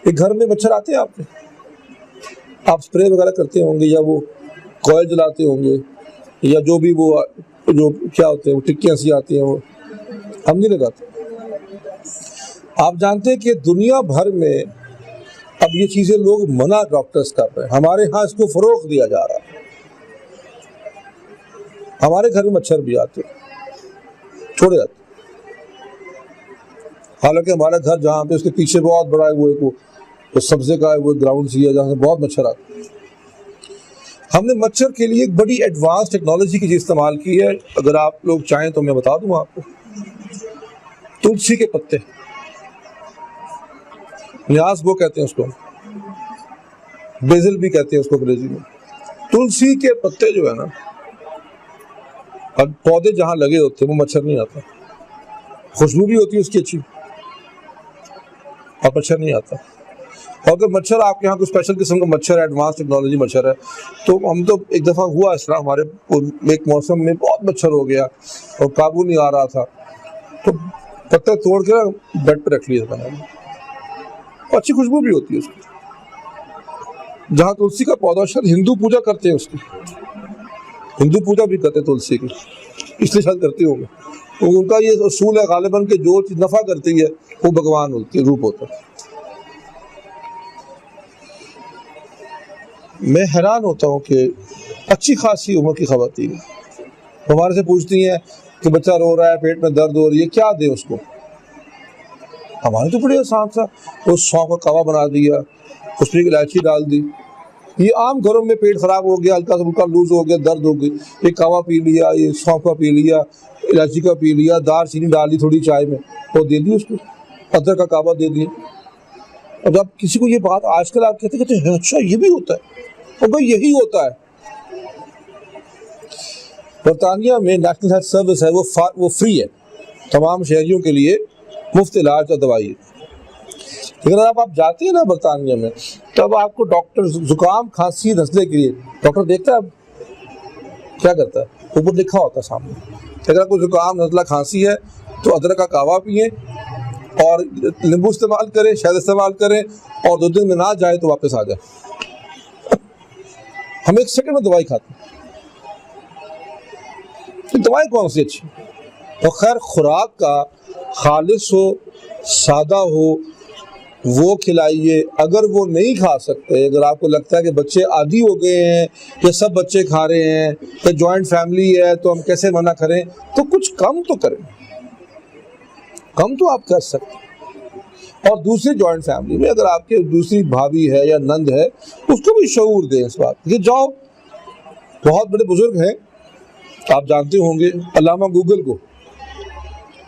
ایک گھر میں مچھر آتے ہیں آپ کے، آپ اسپرے وغیرہ کرتے ہوں گے، یا وہ کوئل جلاتے ہوں گے، یا جو بھی وہ جو کیا ہوتے ہیں وہ ٹکیاں سی آتی ہیں، وہ ہم نہیں لگاتے. آپ جانتے ہیں کہ دنیا بھر میں اب یہ چیزیں لوگ منع ڈاکٹرز کر رہے ہیں، ہمارے ہاں اس کو فروغ دیا جا رہا ہے. ہمارے گھر میں مچھر بھی آتے چھوڑے جاتے، حالانکہ ہمارا گھر جہاں پہ اس کے پیچھے بہت بڑا ہے، وہ سبزے کا ہے، وہ گراؤنڈ سی ہے جہاں سے بہت مچھر آتے ہیں. ہم نے مچھر کے لیے ایک بڑی ایڈوانس ٹیکنالوجی کی چیز استعمال کی ہے، اگر آپ لوگ چاہیں تو میں بتا دوں آپ کو. تلسی کے پتے، نیاز وہ کہتے ہیں اس کو، بیزل بھی کہتے ہیں اس کو انگریزی میں. تلسی کے پتے جو ہے نا، اور پودے جہاں لگے ہوتے ہیں وہ مچھر نہیں آتا، خوشبو بھی ہوتی ہے اس کی اچھی، اور مچھر نہیں آتا. اور اگر مچھر آپ کے یہاں کوئی اسپیشل قسم کا مچھر ہے، ایڈوانس ٹیکنالوجی مچھر ہے، تو ہم تو ایک دفعہ ہوا اس طرح، ہمارے ایک موسم میں بہت مچھر ہو گیا اور قابو نہیں آ رہا تھا، تو پتے توڑ کے بیڈ پہ رکھ لیا تھا. اچھی خوشبو بھی ہوتی ہے اس کی. جہاں تلسی کا پودا، شاید ہندو پوجا کرتے ہیں اس کی، ہندو پوجا بھی کرتے ہیں تلسی کی، اس لیے شاید کرتے ہوں گے. ان کا یہ اصول ہے غالباً کہ جو چیز نفع کرتی ہے وہ بھگوان ہوتی ہے، روپ ہوتا ہے. میں حیران ہوتا ہوں کہ اچھی خاصی عمر کی خواتین ہمارے سے پوچھتی ہیں کہ بچہ رو رہا ہے، پیٹ میں درد ہو رہی ہے، کیا دیں اس کو. ہمارے تو بڑے آسان تھا، اس سونف کا کہوا بنا دیا، اس میں ایک الائچی ڈال دی. یہ عام گھروں میں پیٹ خراب ہو گیا، ہلکا سا لوز ہو گیا، درد ہو گئی، یہ کہوا پی لیا، یہ سونف کا پی لیا، الائچی کا پی لیا، دار چینی ڈال دی تھوڑی چائے میں، وہ دے دی اس کو، ادرک کا کہوا دے دیا. اب جب کسی کو یہ بات آج کل آپ کہتے ہیں اچھا یہ بھی ہوتا ہے، اور بھائی یہی ہوتا ہے. برطانیہ میں نیشنل ہیلتھ سروس ہے، وہ فری ہے، تمام شہریوں کے لیے مفت علاج اور دوائی ہے. لیکن اگر آپ جاتے ہیں نا برطانیہ میں، تب آپ کو ڈاکٹر زکام کھانسی نزلے کے لیے ڈاکٹر دیکھتا ہے کیا کرتا ہے، اوپر لکھا ہوتا ہے سامنے، اگر آپ کو زکام نزلہ کھانسی ہے تو ادرک کا کہوا پئیں اور لیمبو استعمال کریں، شہد استعمال کریں، اور 2 دن میں نہ جائے تو واپس آ جائے. ہم 1 سیکنڈ میں دوائی کھاتے ہیں. دوائی کون سی اچھی؟ تو خیر خوراک کا خالص ہو، سادہ ہو، وہ کھلائیے. اگر وہ نہیں کھا سکتے، اگر آپ کو لگتا ہے کہ بچے عادی ہو گئے ہیں یا سب بچے کھا رہے ہیں یا جوائنٹ فیملی ہے تو ہم کیسے منع کریں، تو کچھ کم تو کریں، کم تو آپ کر سکتے. اور دوسری جوائنٹ فیملی میں اگر آپ کے دوسری بھابھی ہے یا نند ہے، اس کو بھی شعور دیں اس بات کہ جاؤ. بہت بڑے بزرگ ہیں، آپ جانتے ہوں گے، علامہ گوگل کو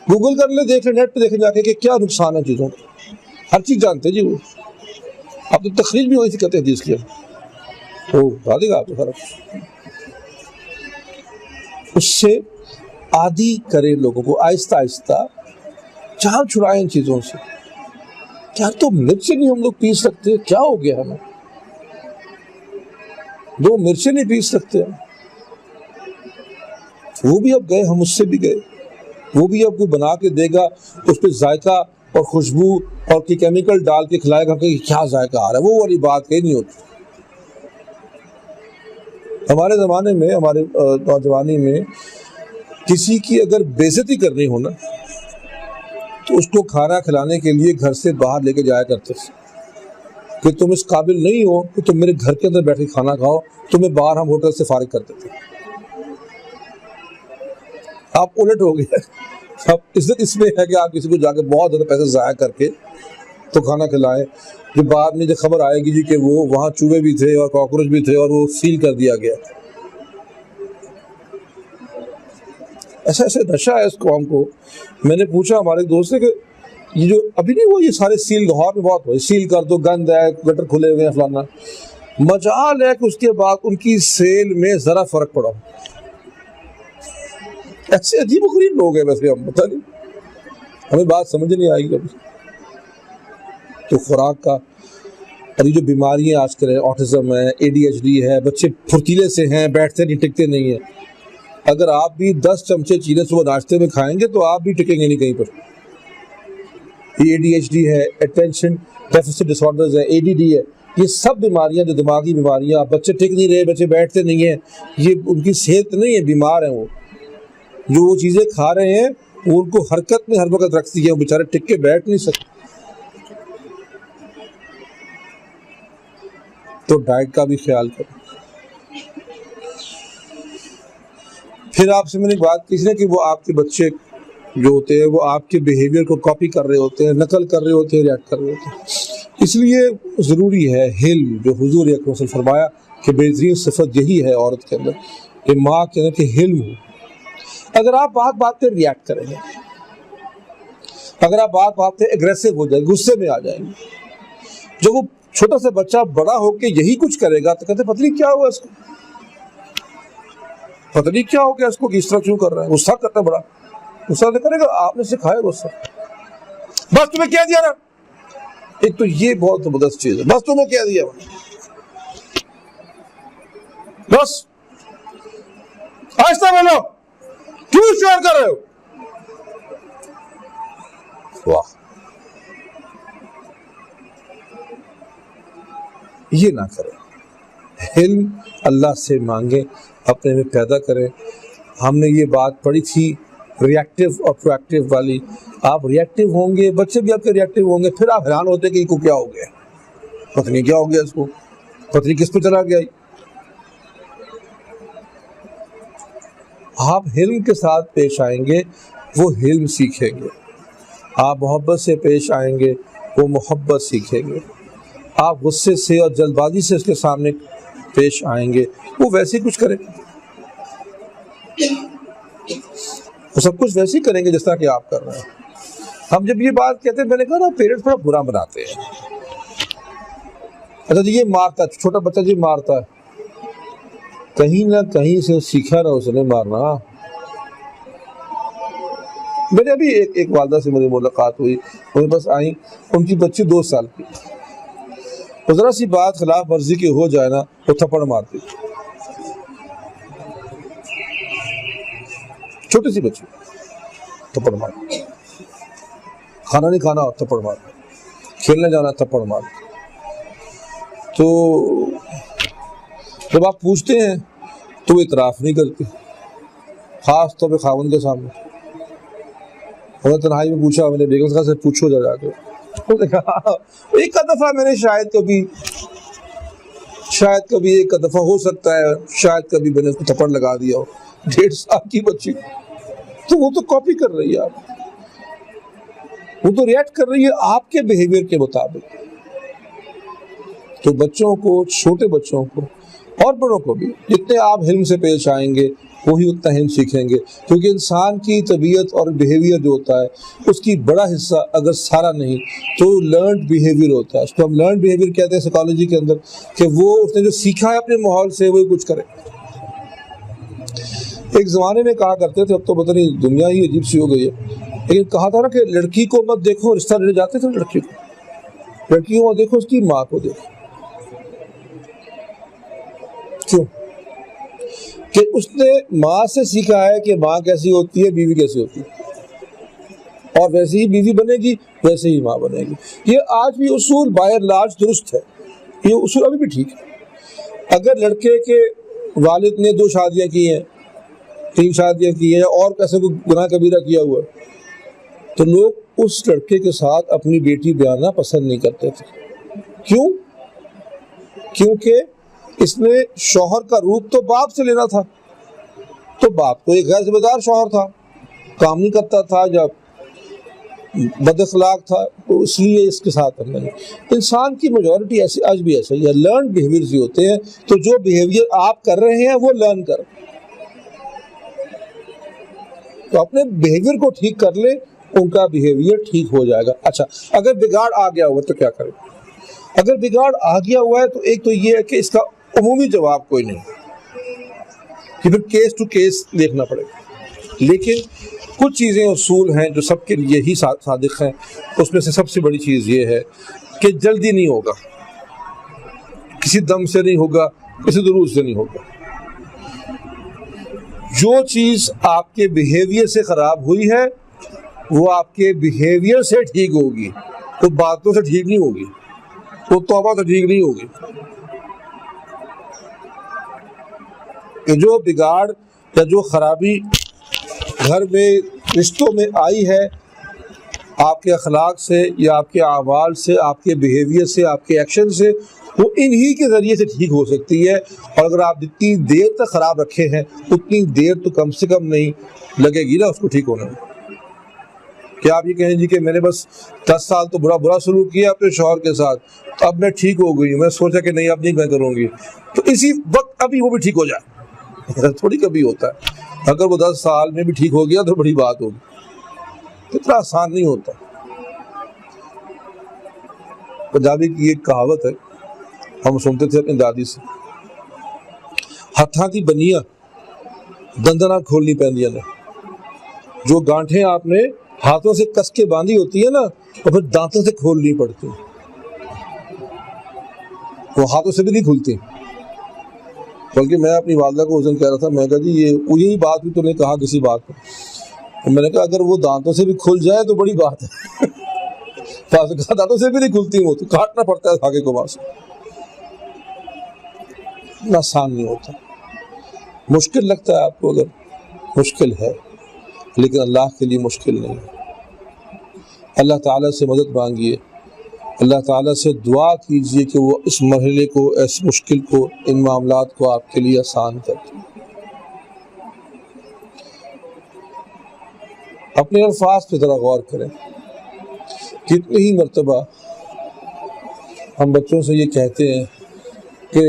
گوگل کر لیں، دیکھ لیں نیٹ پہ دیکھیں جا کے کہ کیا نقصان ہے چیزوں کا، ہر چیز جانتے ہیں جی. وہ آپ تو تخریج بھی وہیں سے کرتے ہیں جی، اس لیے وہ بتا دے گا آپ کو فرق. اس سے عادی کریں لوگوں کو، آہستہ آہستہ جان چھڑائیں ان چیزوں سے. کیا تو مرچیں نہیں ہم لوگ پیس سکتے؟ کیا ہو گیا ہمیں؟ 2 مرچیں نہیں پیس سکتے؟ وہ بھی اب گئے، ہم اس سے بھی گئے. وہ بھی اب کوئی بنا کے دے گا، اس پہ ذائقہ اور خوشبو اور کی کیمیکل ڈال کے کھلائے گا کہ کیا ذائقہ آ رہا ہے، وہ والی بات کہیں نہیں ہوتی۔ ہمارے زمانے میں، ہمارے نوجوانی میں کسی کی اگر بے عزتی کرنی ہو نا تو اس کو کھانا کھلانے کے لیے گھر سے باہر لے کے جایا کرتے تھے کہ تم اس قابل نہیں ہو کہ تم میرے گھر کے اندر بیٹھ کے کھانا کھاؤ، تمہیں باہر ہم ہوٹل سے فارغ کرتے تھے۔ آپ الٹ ہو گئے، اب عزت اس میں ہے کہ آپ کسی کو جا کے بہت زیادہ پیسے ضائع کر کے تو کھانا کھلائیں، جو بعد میں جو خبر آئے گی جی کہ وہ وہاں چوہے بھی تھے اور کاکروچ بھی تھے اور وہ سیل کر دیا گیا۔ ایسا ایسا نشہ ہے اس قوم کو۔ میں نے پوچھا ہمارے دوست سے کہ یہ جو ابھی نہیں وہ یہ سارے سیل لاہور میں بہت ہوئے، سیل کر دو، گند ہے، گٹر کھلے ہوئے ہیں فلانا، مجال ہے کہ اس کے بعد ان کی سیل میں ذرا فرق پڑا۔ ایسے عجیب و غریب لوگ ہیں ویسے، ہم پتہ نہیں، ہمیں بات سمجھ نہیں آئی کبھی۔ تو خوراک کا اور یہ جو بیماریاں آج کل ہے، آٹزم ہے، ADHD ہے، بچے پھرتیلے سے ہیں، بیٹھتے نہیں ٹکتے نہیں ہیں۔ اگر آپ بھی 10 چمچے چیزیں صبح ناشتے میں کھائیں گے تو آپ بھی ٹکیں گے نہیں کہیں پر۔ یہ ADHD ہے، اٹینشن ڈیفیسٹ ڈس آرڈرز ہے، ADD ہے، یہ سب بیماریاں جو دماغی بیماریاں، بچے ٹک نہیں رہے، بچے بیٹھتے نہیں ہیں، یہ ان کی صحت نہیں ہے، بیمار ہیں وہ۔ جو وہ چیزیں کھا رہے ہیں وہ ان کو حرکت میں ہر وقت رکھتی ہے، وہ بیچارے ٹک کے بیٹھ نہیں سکتے۔ تو ڈائٹ کا بھی خیال کریں۔ پھر آپ سے میں نے بات کی نا کہ وہ آپ کے بچے جو ہوتے ہیں وہ آپ کے بیہیویئر کو کاپی کر رہے ہوتے ہیں، نقل کر رہے ہوتے ہیں، ریاکٹ کر رہے ہوتے ہیں۔ اس لیے ضروری ہے حلم، جو حضور اکرم صلی اللہ علیہ وسلم نے فرمایا کہ بہترین صفت یہی ہے عورت کے اندر کہ ماں کے اندر کہ حلم ہو۔ اگر آپ بات بات پہ ریاکٹ کریں گے، اگر آپ بات بات پہ اگریسو ہو جائیں، غصے میں آ جائیں گے، جب وہ چھوٹا سا بچہ بڑا ہو کے یہی کچھ کرے گا تو کہتے پتہ نہیں کیا ہوا اس کو، پتہ نہیں کیا ہو گیا اس کو کہ اس طرح کیوں کر رہا ہے، غصہ کرتا ہے بڑا، غصہ نہیں کرے گا، آپ نے سکھایا غصہ، بس تمہیں کہہ دیا نا۔ ایک تو یہ بہت زبردست چیز ہے، بس تمہیں کہہ دیا، بس آہستہ بولو، کیوں شور کر رہے ہو؟ واہ، یہ نہ کریں۔ علم اللہ سے مانگیں، اپنے میں پیدا کریں۔ ہم نے یہ بات پڑھی تھی ریئیکٹیو اور پرویکٹیو والی۔ آپ ریئیکٹیو ہوں گے، بچے بھی آپ کے ریئیکٹیو ہوں گے، پھر آپ حیران ہوتے کہ ان کو کیا ہو گیا، پتہ نہیں کیا ہو گیا اس کو، پتہ نہیں کس پہ چلا گیا۔ آپ حلم کے ساتھ پیش آئیں گے، وہ حلم سیکھیں گے۔ آپ محبت سے پیش آئیں گے، وہ محبت سیکھیں گے۔ آپ غصے سے اور جلد بازی سے اس کے سامنے پیش آئیں گے، وہ ویسے ہی کچھ کریں گے، وہ سب کچھ ویسے ہی کریں گے جس طرح کہ آپ کر رہے ہیں۔ ہم جب یہ بات کہتے ہیں، میں نے کہا نا پیرنٹس بڑا برا بناتے ہیں۔ اچھا جی یہ مارتا ہے، چھوٹا بچہ جی مارتا ہے، کہیں نہ کہیں سے سیکھا نہ اس نے مارنا۔ میرے ابھی ایک والدہ سے میری ملاقات ہوئی، میرے پاس آئیں، ان کی بچی 2 سال کی، تو ذرا سی بات خلاف ورزی کی ہو جائے نا وہ تھپڑ مارتی، چھوٹی سی بچی تھپڑ مار، کھانا نہیں کھانا تھپڑ مار، کھیلنے جانا تھپڑ مار۔ تو جب آپ پوچھتے ہیں تو وہ اعتراف نہیں کرتی، خاص طور پہ خاوند کے سامنے۔ میں نے تنہائی میں پوچھا، میں نے بیگم سے پوچھو جا کے، ایک دفعہ میں نے شاید کبھی ایک دفعہ ہو سکتا ہے، شاید کبھی میں نے اس کو تھپڑ لگا دیا ہو، 1.5 سال کی بچی، تو وہ تو کاپی کر رہی ہے آپ، وہ تو ریئیکٹ کر رہی ہے آپ کے بیہیویئر کے مطابق۔ تو بچوں کو، چھوٹے بچوں کو اور بڑوں کو بھی جتنے آپ حلم سے پیش آئیں گے وہی اتنا حلم سیکھیں گے، کیونکہ انسان کی طبیعت اور بیہیویئر جو ہوتا ہے اس کی بڑا حصہ، اگر سارا نہیں تو لرنڈ بیہیویئر ہوتا ہے۔ اس کو ہم لرنڈ بیہیویئر کہتے ہیں سائیکالوجی کے اندر، کہ وہ اس نے جو سیکھا ہے اپنے ماحول سے وہی کچھ کرے۔ ایک زمانے میں کہا کرتے تھے، اب تو پتہ نہیں دنیا ہی عجیب سی ہو گئی ہے، لیکن کہا تھا نا کہ لڑکی کو مت دیکھو، رشتہ لینے جاتے تھے لڑکی کو، لڑکی کو مت دیکھو، اس کی ماں کو دیکھو۔ کیوں؟ کہ اس نے ماں سے سیکھا ہے کہ ماں کیسی ہوتی ہے، بیوی کیسی ہوتی ہے۔ اور ویسے ہی بیوی بنے گی، ویسے ہی ماں بنے گی. یہ آج بھی اصول باہر لاج درست ہے، یہ اصول ابھی بھی ٹھیک ہے. اگر لڑکے کے والد نے 2 شادیاں کی ہیں، 3 شادیاں کی ہیں، اور کیسے کوئی گناہ کبیرہ کیا ہوا ہے، تو لوگ اس لڑکے کے ساتھ اپنی بیٹی بیانا پسند نہیں کرتے تھے. کیوں؟ کیونکہ اس نے شوہر کا روپ تو باپ سے لینا تھا، تو باپ تو ایک غیر ذمہ دار شوہر تھا، کام نہیں کرتا تھا، جب بد اخلاق تھا، تو اس لیے اس کے ساتھ ہم نے. انسان کی میجورٹی ایسی آج بھی ایسا ہی ہے، لرن بیہیویئرز ہی ہوتے ہیں. تو جو بیہیویئر آپ کر رہے ہیں وہ لرن کریں، تو اپنے بیہیویئر کو ٹھیک کر لیں، ان کا بیہیویئر ٹھیک ہو جائے گا. اچھا، اگر بگاڑ آ گیا ہوا تو کیا کریں؟ اگر بگاڑ آ گیا ہوا ہے تو ایک تو یہ ہے کہ اس کا عمومی جواب کوئی نہیں، کہ پھر کیس ٹو کیس دیکھنا پڑے گا. لیکن کچھ چیزیں اصول ہیں جو سب کے لیے ہی صادق ہیں. اس میں سے سب سے بڑی چیز یہ ہے کہ جلدی نہیں ہوگا، کسی دم سے نہیں ہوگا، کسی درود سے نہیں ہوگا. جو چیز آپ کے بیہیویئر سے خراب ہوئی ہے وہ آپ کے بیہیویئر سے ٹھیک ہوگی، تو باتوں سے ٹھیک نہیں ہوگی، تو توبہ سے ٹھیک نہیں ہوگی. کہ جو بگاڑ یا جو خرابی گھر میں رشتوں میں آئی ہے آپ کے اخلاق سے یا آپ کے اعمال سے، آپ کے بیہیویئر سے، آپ کے ایکشن سے، وہ انہی کے ذریعے سے ٹھیک ہو سکتی ہے. اور اگر آپ جتنی دیر تک خراب رکھے ہیں اتنی دیر تو کم سے کم نہیں لگے گی نا اس کو ٹھیک ہونے میں. کیا آپ یہ کہیں جی کہ میں نے بس 10 سال تو برا سلوک کیا اپنے شوہر کے ساتھ، اب میں ٹھیک ہو گئی ہوں، میں سوچا کہ نہیں اب نہیں میں کروں گی، تو اسی وقت ابھی وہ بھی ٹھیک ہو جائے؟ تھوڑی کبھی ہوتا ہے. اگر وہ 10 سال میں بھی ٹھیک ہو گیا تو بڑی بات ہوگی. اتنا آسان نہیں ہوتا. پنجابی کی ایک کہاوت ہے، ہم سنتے تھے اپنی دادی سے، ہتھاں دی بنیاں دنداں کھولنی پیندیاں نے. جو گانٹھیں آپ نے ہاتھوں سے کس کے باندھی ہوتی ہے نا، اور پھر دانتوں سے کھولنی پڑتی، وہ ہاتھوں سے بھی نہیں کھلتی. بلکہ میں اپنی والدہ کو اس دن کہہ رہا تھا، میں کہا جی یہی بات بھی تو نے کہا کسی بات پہ، میں نے کہا اگر وہ دانتوں سے بھی کھل جائے تو بڑی بات ہے. دانتوں سے بھی نہیں کھلتی، وہ تو کاٹنا پڑتا ہے دھاگے کو وہاں سے. اتنا آسان نہیں ہوتا. مشکل لگتا ہے آپ کو، اگر مشکل ہے، لیکن اللہ کے لیے مشکل نہیں ہے. اللہ تعالیٰ سے مدد مانگیے، اللہ تعالیٰ سے دعا کیجیے کہ وہ اس مرحلے کو، اس مشکل کو، ان معاملات کو آپ کے لیے آسان کر دیں. اپنے الفاظ پہ ذرا غور کریں. کتنی ہی مرتبہ ہم بچوں سے یہ کہتے ہیں کہ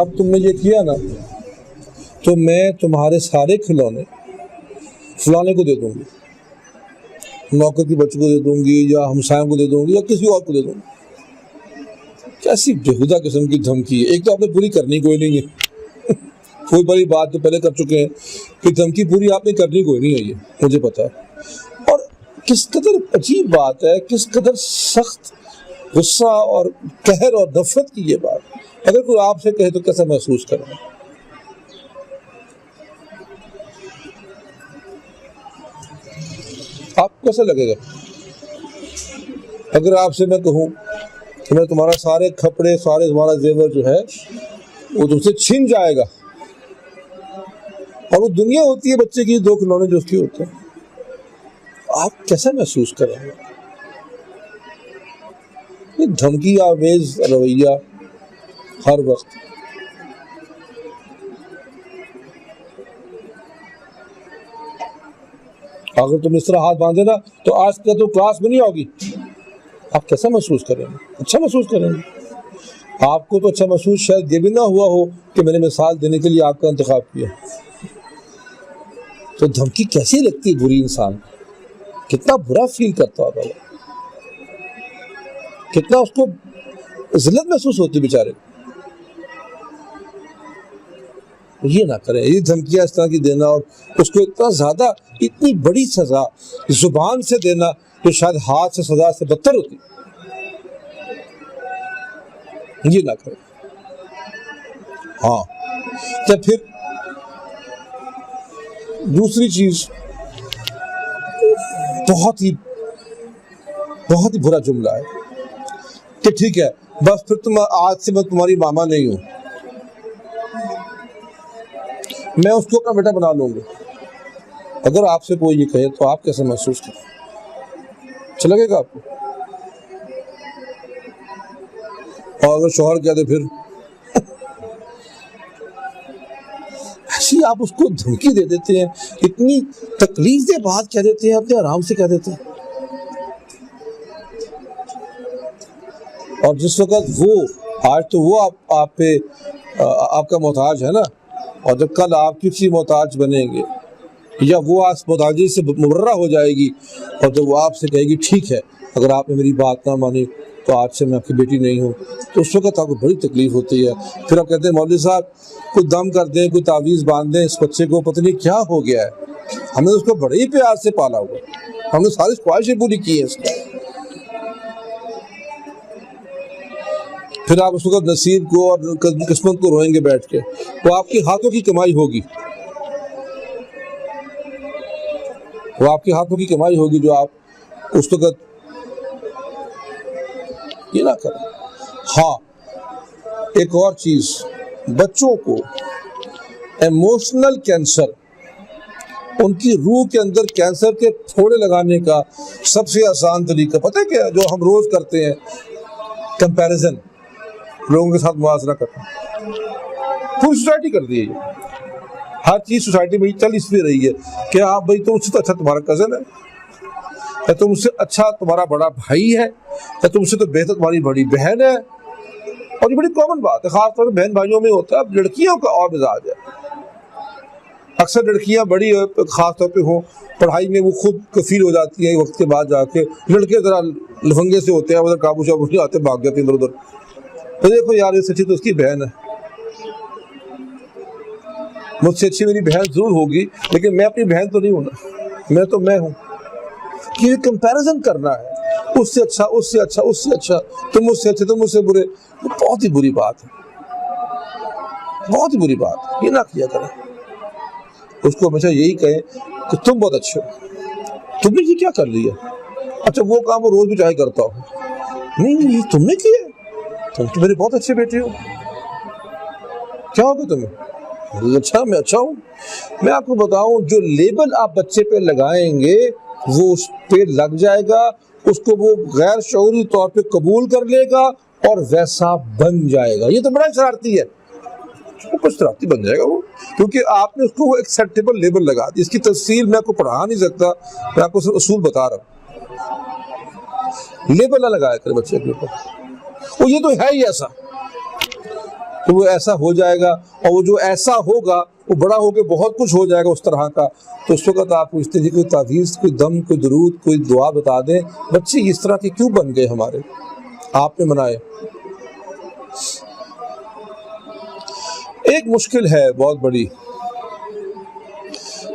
اب تم نے یہ کیا نا تو میں تمہارے سارے کھلونے فلانے کو دے دوں گی، نوکر کی بچوں کو دے دوں گی، یا ہمسایوں کو دے دوں گی، یا کسی اور کو دے دوں گی. کیسی بےہودہ قسم کی دھمکی ہے. ایک تو آپ نے پوری کرنی کوئی نہیں ہے، کوئی بڑی بات تو پہلے کر چکے ہیں کہ دھمکی پوری آپ نے کرنی کوئی نہیں ہے، یہ مجھے پتا ہے. اور کس قدر عجیب بات ہے، کس قدر سخت غصہ اور قہر اور نفرت کی یہ بات. اگر کوئی آپ سے کہے تو کیسا محسوس کریں؟ آپ کو کیسا لگے گا اگر آپ سے میں کہوں کہ میں تمہارا سارے کپڑے، سارے تمہارا زیور جو ہے وہ تم سے چھن جائے گا، اور وہ دنیا ہوتی ہے بچے کی 2 کھلونے جو اس کے ہوتے ہیں، آپ کیسا محسوس کریں گے؟ یہ دھمکی آمیز رویہ ہر وقت. اگر تم اس طرح ہاتھ باندھے نا تو آج کا تو کلاس میں نہیں ہوگی. آپ کیسا محسوس کریں گے؟ اچھا محسوس کریں گے. آپ کو تو اچھا محسوس شاید یہ بھی نہ ہوا ہو کہ میں نے مثال دینے کے لیے آپ کا انتخاب کیا. تو دھمکی کیسی لگتی ہے بری انسان، کتنا برا فیل کرتا ہوگا، کتنا اس کو ذلت محسوس ہوتی بیچارے. یہ نہ کریں. یہ دھمکیاں اس طرح کی دینا اور اس کو اتنا زیادہ، اتنی بڑی سزا زبان سے دینا جو شاید ہاتھ سے سزا سے بدتر ہوتی، یہ نہ کریں. ہاں، جب پھر دوسری چیز بہت ہی برا جملہ ہے کہ ٹھیک ہے بس پھر تم آج سے میں تمہاری ماما نہیں ہوں، میں اس کو اپنا بیٹا بنا لوں گا۔ اگر آپ سے کوئی یہ کہے تو آپ کیسے محسوس کریں؟ اچھا لگے گا آپ کو؟ اور اگر شوہر کہہ دے پھر ایسی آپ اس کو دھمکی دے دیتے ہیں، اتنی تکلیف دہ بات کہہ دیتے ہیں، اپنے آرام سے کہہ دیتے ہیں۔ اور جس وقت وہ آج تو وہ آپ پہ آپ کا محتاج ہے نا، اور جب کل آپ کسی محتاج بنیں گے یا وہ آپ محتاجی سے مبرہ ہو جائے گی، اور جب وہ آپ سے کہے گی ٹھیک ہے اگر آپ نے میری بات نہ مانی تو آج سے میں آپ کی بیٹی نہیں ہوں، تو اس وقت آپ کو بڑی تکلیف ہوتی ہے۔ پھر آپ کہتے ہیں مولوی صاحب کوئی دم کر دیں، کوئی تعویذ باندھ دیں، اس بچے کو پتہ نہیں کیا ہو گیا ہے، ہم نے اس کو بڑے ہی پیار سے پالا ہوا، ہم نے ساری خواہشیں پوری کی ہیں اس کی۔ پھر آپ اس وقت نصیب کو اور قسمت کو روئیں گے بیٹھ کے، وہ آپ کے ہاتھوں کی کمائی ہوگی، وہ آپ کے ہاتھوں کی کمائی ہوگی جو آپ اس وقت یہ نہ کریں۔ ہاں ایک اور چیز، بچوں کو ایموشنل کینسر، ان کی روح کے اندر کینسر کے پھوڑے لگانے کا سب سے آسان طریقہ پتہ ہے کیا؟ جو ہم روز کرتے ہیں، کمپیریزن، لوگوں کے ساتھ موازنہ کرنا۔ پوری سوسائٹی کر دی ہے یہ، ہر چیز سوسائٹی میں چل اس لیے رہی ہے کہ آپ بھائی تم سے تو اچھا تمہارا کزن ہے، یا تم سے اچھا تمہارا بڑا بھائی ہے، یا تم سے تو بہتر تمہاری بڑی بہن ہے۔ اور یہ بڑی کامن بات ہے، خاص طور پہ بہن بھائیوں میں ہوتا ہے۔ اب لڑکیوں کا اور مزاج ہے، اکثر لڑکیاں بڑی خاص طور پہ ہوں پڑھائی میں وہ خود کفیل ہو جاتی ہیں وقت کے بعد جا کے، لڑکے ذرا لفنگے سے ہوتے ہیں، ادھر قابو شابو نہیں آتے، بھاگ جاتے ادھر ادھر۔ تو دیکھو یار اس سے اچھی تو اس کی بہن ہے، مجھ سے اچھی میری بہن ضرور ہوگی لیکن میں اپنی بہن تو نہیں ہوں نا، میں ہوں۔ یہ کمپیریزن کرنا ہے، اس سے اچھا، اس سے اچھا، اس سے اچھا، تم مجھ سے اچھے، تم مجھ سے برے، بہت ہی بری بات ہے، بہت ہی بری بات ہے، یہ نہ کیا کریں۔ اس کو ہمیشہ یہی کہیں کہ تم بہت اچھے ہو، تم نے یہ کیا کر لیا، اچھا وہ کام وہ روز بھی چاہے کرتا ہو، نہیں یہ تم نے کیا، تم تو میرے بہت اچھے بیٹے ہو، کیا ہوگا تمہیں؟ اچھا میں اچھا ہوں۔ میں آپ کو بتاؤں جو لیبل آپ بچے پہ لگائیں گے وہ اس پہ لگ جائے گا، اس کو وہ غیر شعوری طور پہ قبول کر لے گا اور ویسا بن جائے گا۔ یہ تو بڑا شرارتی ہے، کچھ شرارتی بن جائے گا وہ، کیونکہ آپ نے اس کو وہ ایکسیپٹیبل لیبل لگا دی۔ اس کی تفصیل میں آپ کو پڑھا نہیں سکتا، میں آپ کو صرف اصول بتا رہا ہوں۔ لیبل نہ لگایا کرے بچے کے اوپر، وہ یہ تو ہے ہی ایسا، تو وہ ایسا ہو جائے گا، اور وہ جو ایسا ہوگا وہ بڑا ہو کے بہت کچھ ہو جائے گا اس طرح کا۔ تو اس وقت آپ پوچھتے ہیں کوئی تعویذ، کوئی دم، کوئی درود، کوئی دعا بتا دیں، بچے اس طرح کے کیوں بن گئے ہمارے، آپ نے منائے۔ ایک مشکل ہے بہت بڑی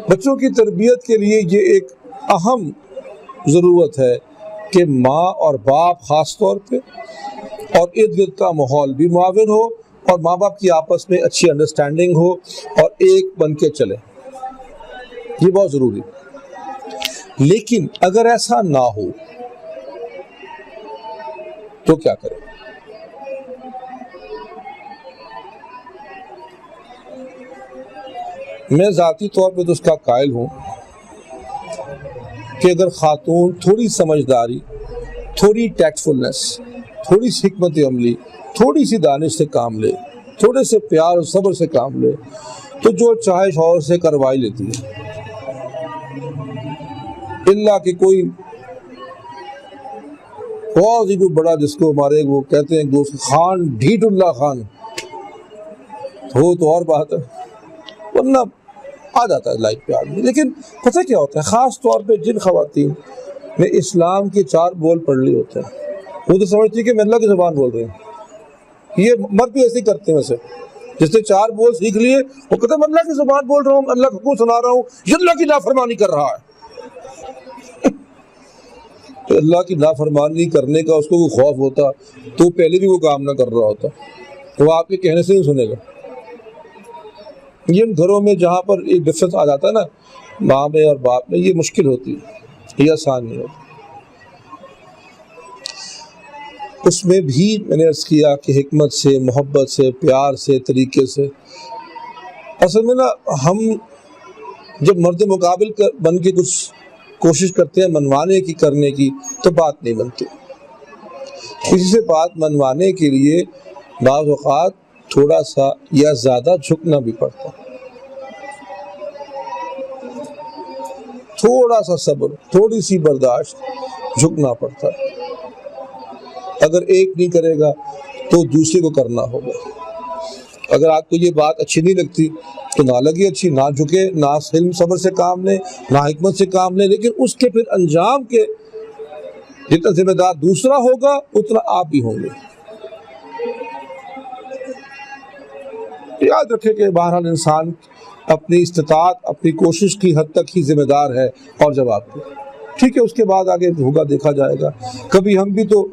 بچوں کی تربیت کے لیے، یہ ایک اہم ضرورت ہے کہ ماں اور باپ خاص طور پہ اور ارد گرد کا ماحول بھی معاون ہو، اور ماں باپ کی آپس میں اچھی انڈرسٹینڈنگ ہو اور ایک بن کے چلے، یہ بہت ضروری۔ لیکن اگر ایسا نہ ہو تو کیا کریں؟ میں ذاتی طور پہ تو اس کا قائل ہوں کہ اگر خاتون تھوڑی سمجھداری، تھوڑی ٹیکٹفلنس، تھوڑی سی حکمت عملی، تھوڑی سی دانش سے کام لے، تھوڑے سے پیار اور صبر سے کام لے، تو جو چاہے شوہر سے کروائی لیتی ہے، اللہ کہ کوئی بہت ہی کوئی بڑا، جس کو ہمارے وہ کہتے ہیں دوست خان، ڈھیٹ اللہ خان ہو تو اور بات ہے، ورنہ آ جاتا ہے لائف پہ آدمی۔ لیکن پتہ کیا ہوتا ہے، خاص طور پہ جن خواتین نے اسلام کے 4 بول پڑھ لیے ہوتے ہیں، وہ تو سمجھتی ہے کہ میں اللہ کی زبان بول رہی ہوں۔ یہ مرد بھی ایسے ہی کرتے ہیں، ویسے جس نے 4 بول سیکھ لیے وہ کہتے ہیں میں اللہ کی زبان بول رہا ہوں، اللہ کا حکم سنا رہا ہوں، یہ اللہ کی نافرمانی کر رہا ہے۔ تو اللہ کی نافرمانی کرنے کا اس کو وہ خوف ہوتا تو پہلے بھی وہ کام نہ کر رہا ہوتا، تو وہ آپ کے کہنے سے نہیں سنے گا۔ یہ ان گھروں میں جہاں پر ایک ڈفرنس آ جاتا ہے نا، ماں میں اور باپ میں، یہ مشکل ہوتی ہے۔ یہ آسان نہیں ہوتا. اس میں بھی میں نے عرض کیا کہ حکمت سے، محبت سے، پیار سے، طریقے سے. اصل میں نا ہم جب مرد مقابل بن کے کچھ کوشش کرتے ہیں منوانے کی، کرنے کی، تو بات نہیں بنتی. کسی سے بات منوانے کے لیے بعض اوقات تھوڑا سا یا زیادہ جھکنا بھی پڑتا، تھوڑا سا صبر، تھوڑی سی برداشت، جھکنا پڑتا. اگر ایک نہیں کرے گا تو دوسرے کو کرنا ہوگا. اگر آپ کو یہ بات اچھی نہیں لگتی تو نہ لگے اچھی، نہ جھکے، نہ حلم صبر سے کام لیں، نہ حکمت سے کام لیں، لیکن اس کے پھر انجام کے جتنا ذمہ دار دوسرا ہوگا اتنا آپ بھی ہوں گے. یاد رکھیں کہ بہرحال انسان اپنی استطاعت، اپنی کوشش کی حد تک ہی ذمہ دار ہے اور جواب دے. ٹھیک ہے، اس کے بعد آگے ہوگا، دیکھا جائے گا. کبھی ہم بھی تو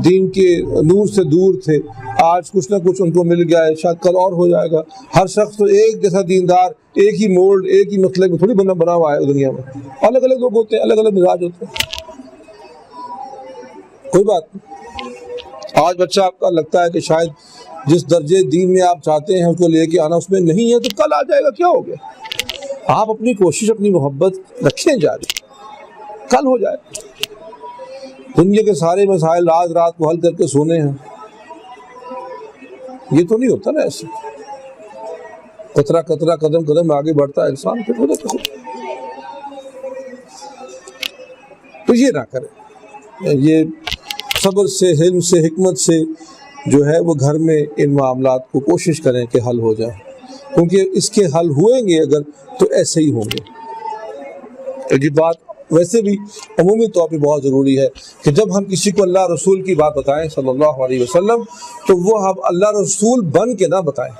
دین کے نور سے دور تھے، آج کچھ نہ کچھ ان کو مل گیا ہے، شاید کل اور ہو جائے گا. ہر شخص تو ایک جیسا دیندار، ایک ہی مولڈ، ایک ہی مسلک میں تھوڑی بنا ہوا ہے دنیا میں. الگ الگ لوگ ہوتے ہیں، الگ الگ مزاج ہوتے ہیں. کوئی بات نہیں. آج بچہ آپ کا لگتا ہے کہ شاید جس درجے دین میں آپ چاہتے ہیں اس کو لے کے آنا اس میں نہیں ہے، تو کل آ جائے گا. کیا ہو گیا؟ آپ اپنی کوشش، اپنی محبت رکھیں جاری، کل ہو جائے. دنیا کے سارے مسائل آج رات کو حل کر کے سونے ہیں، یہ تو نہیں ہوتا نا. ایسے قطرہ قطرہ، قدم قدم آگے بڑھتا ہے انسان. پھر خود تو یہ نہ کریں. یہ صبر سے، حلم سے، حکمت سے جو ہے وہ گھر میں ان معاملات کو کوشش کریں کہ حل ہو جائے، کیونکہ اس کے حل ہوئیں گے اگر تو ایسے ہی ہوں گے. یہ بات ویسے بھی عمومی طور پہ بہت ضروری ہے کہ جب ہم کسی کو اللہ رسول کی بات بتائیں صلی اللہ علیہ وسلم، تو وہ ہم اللہ رسول بن کے نہ بتائیں.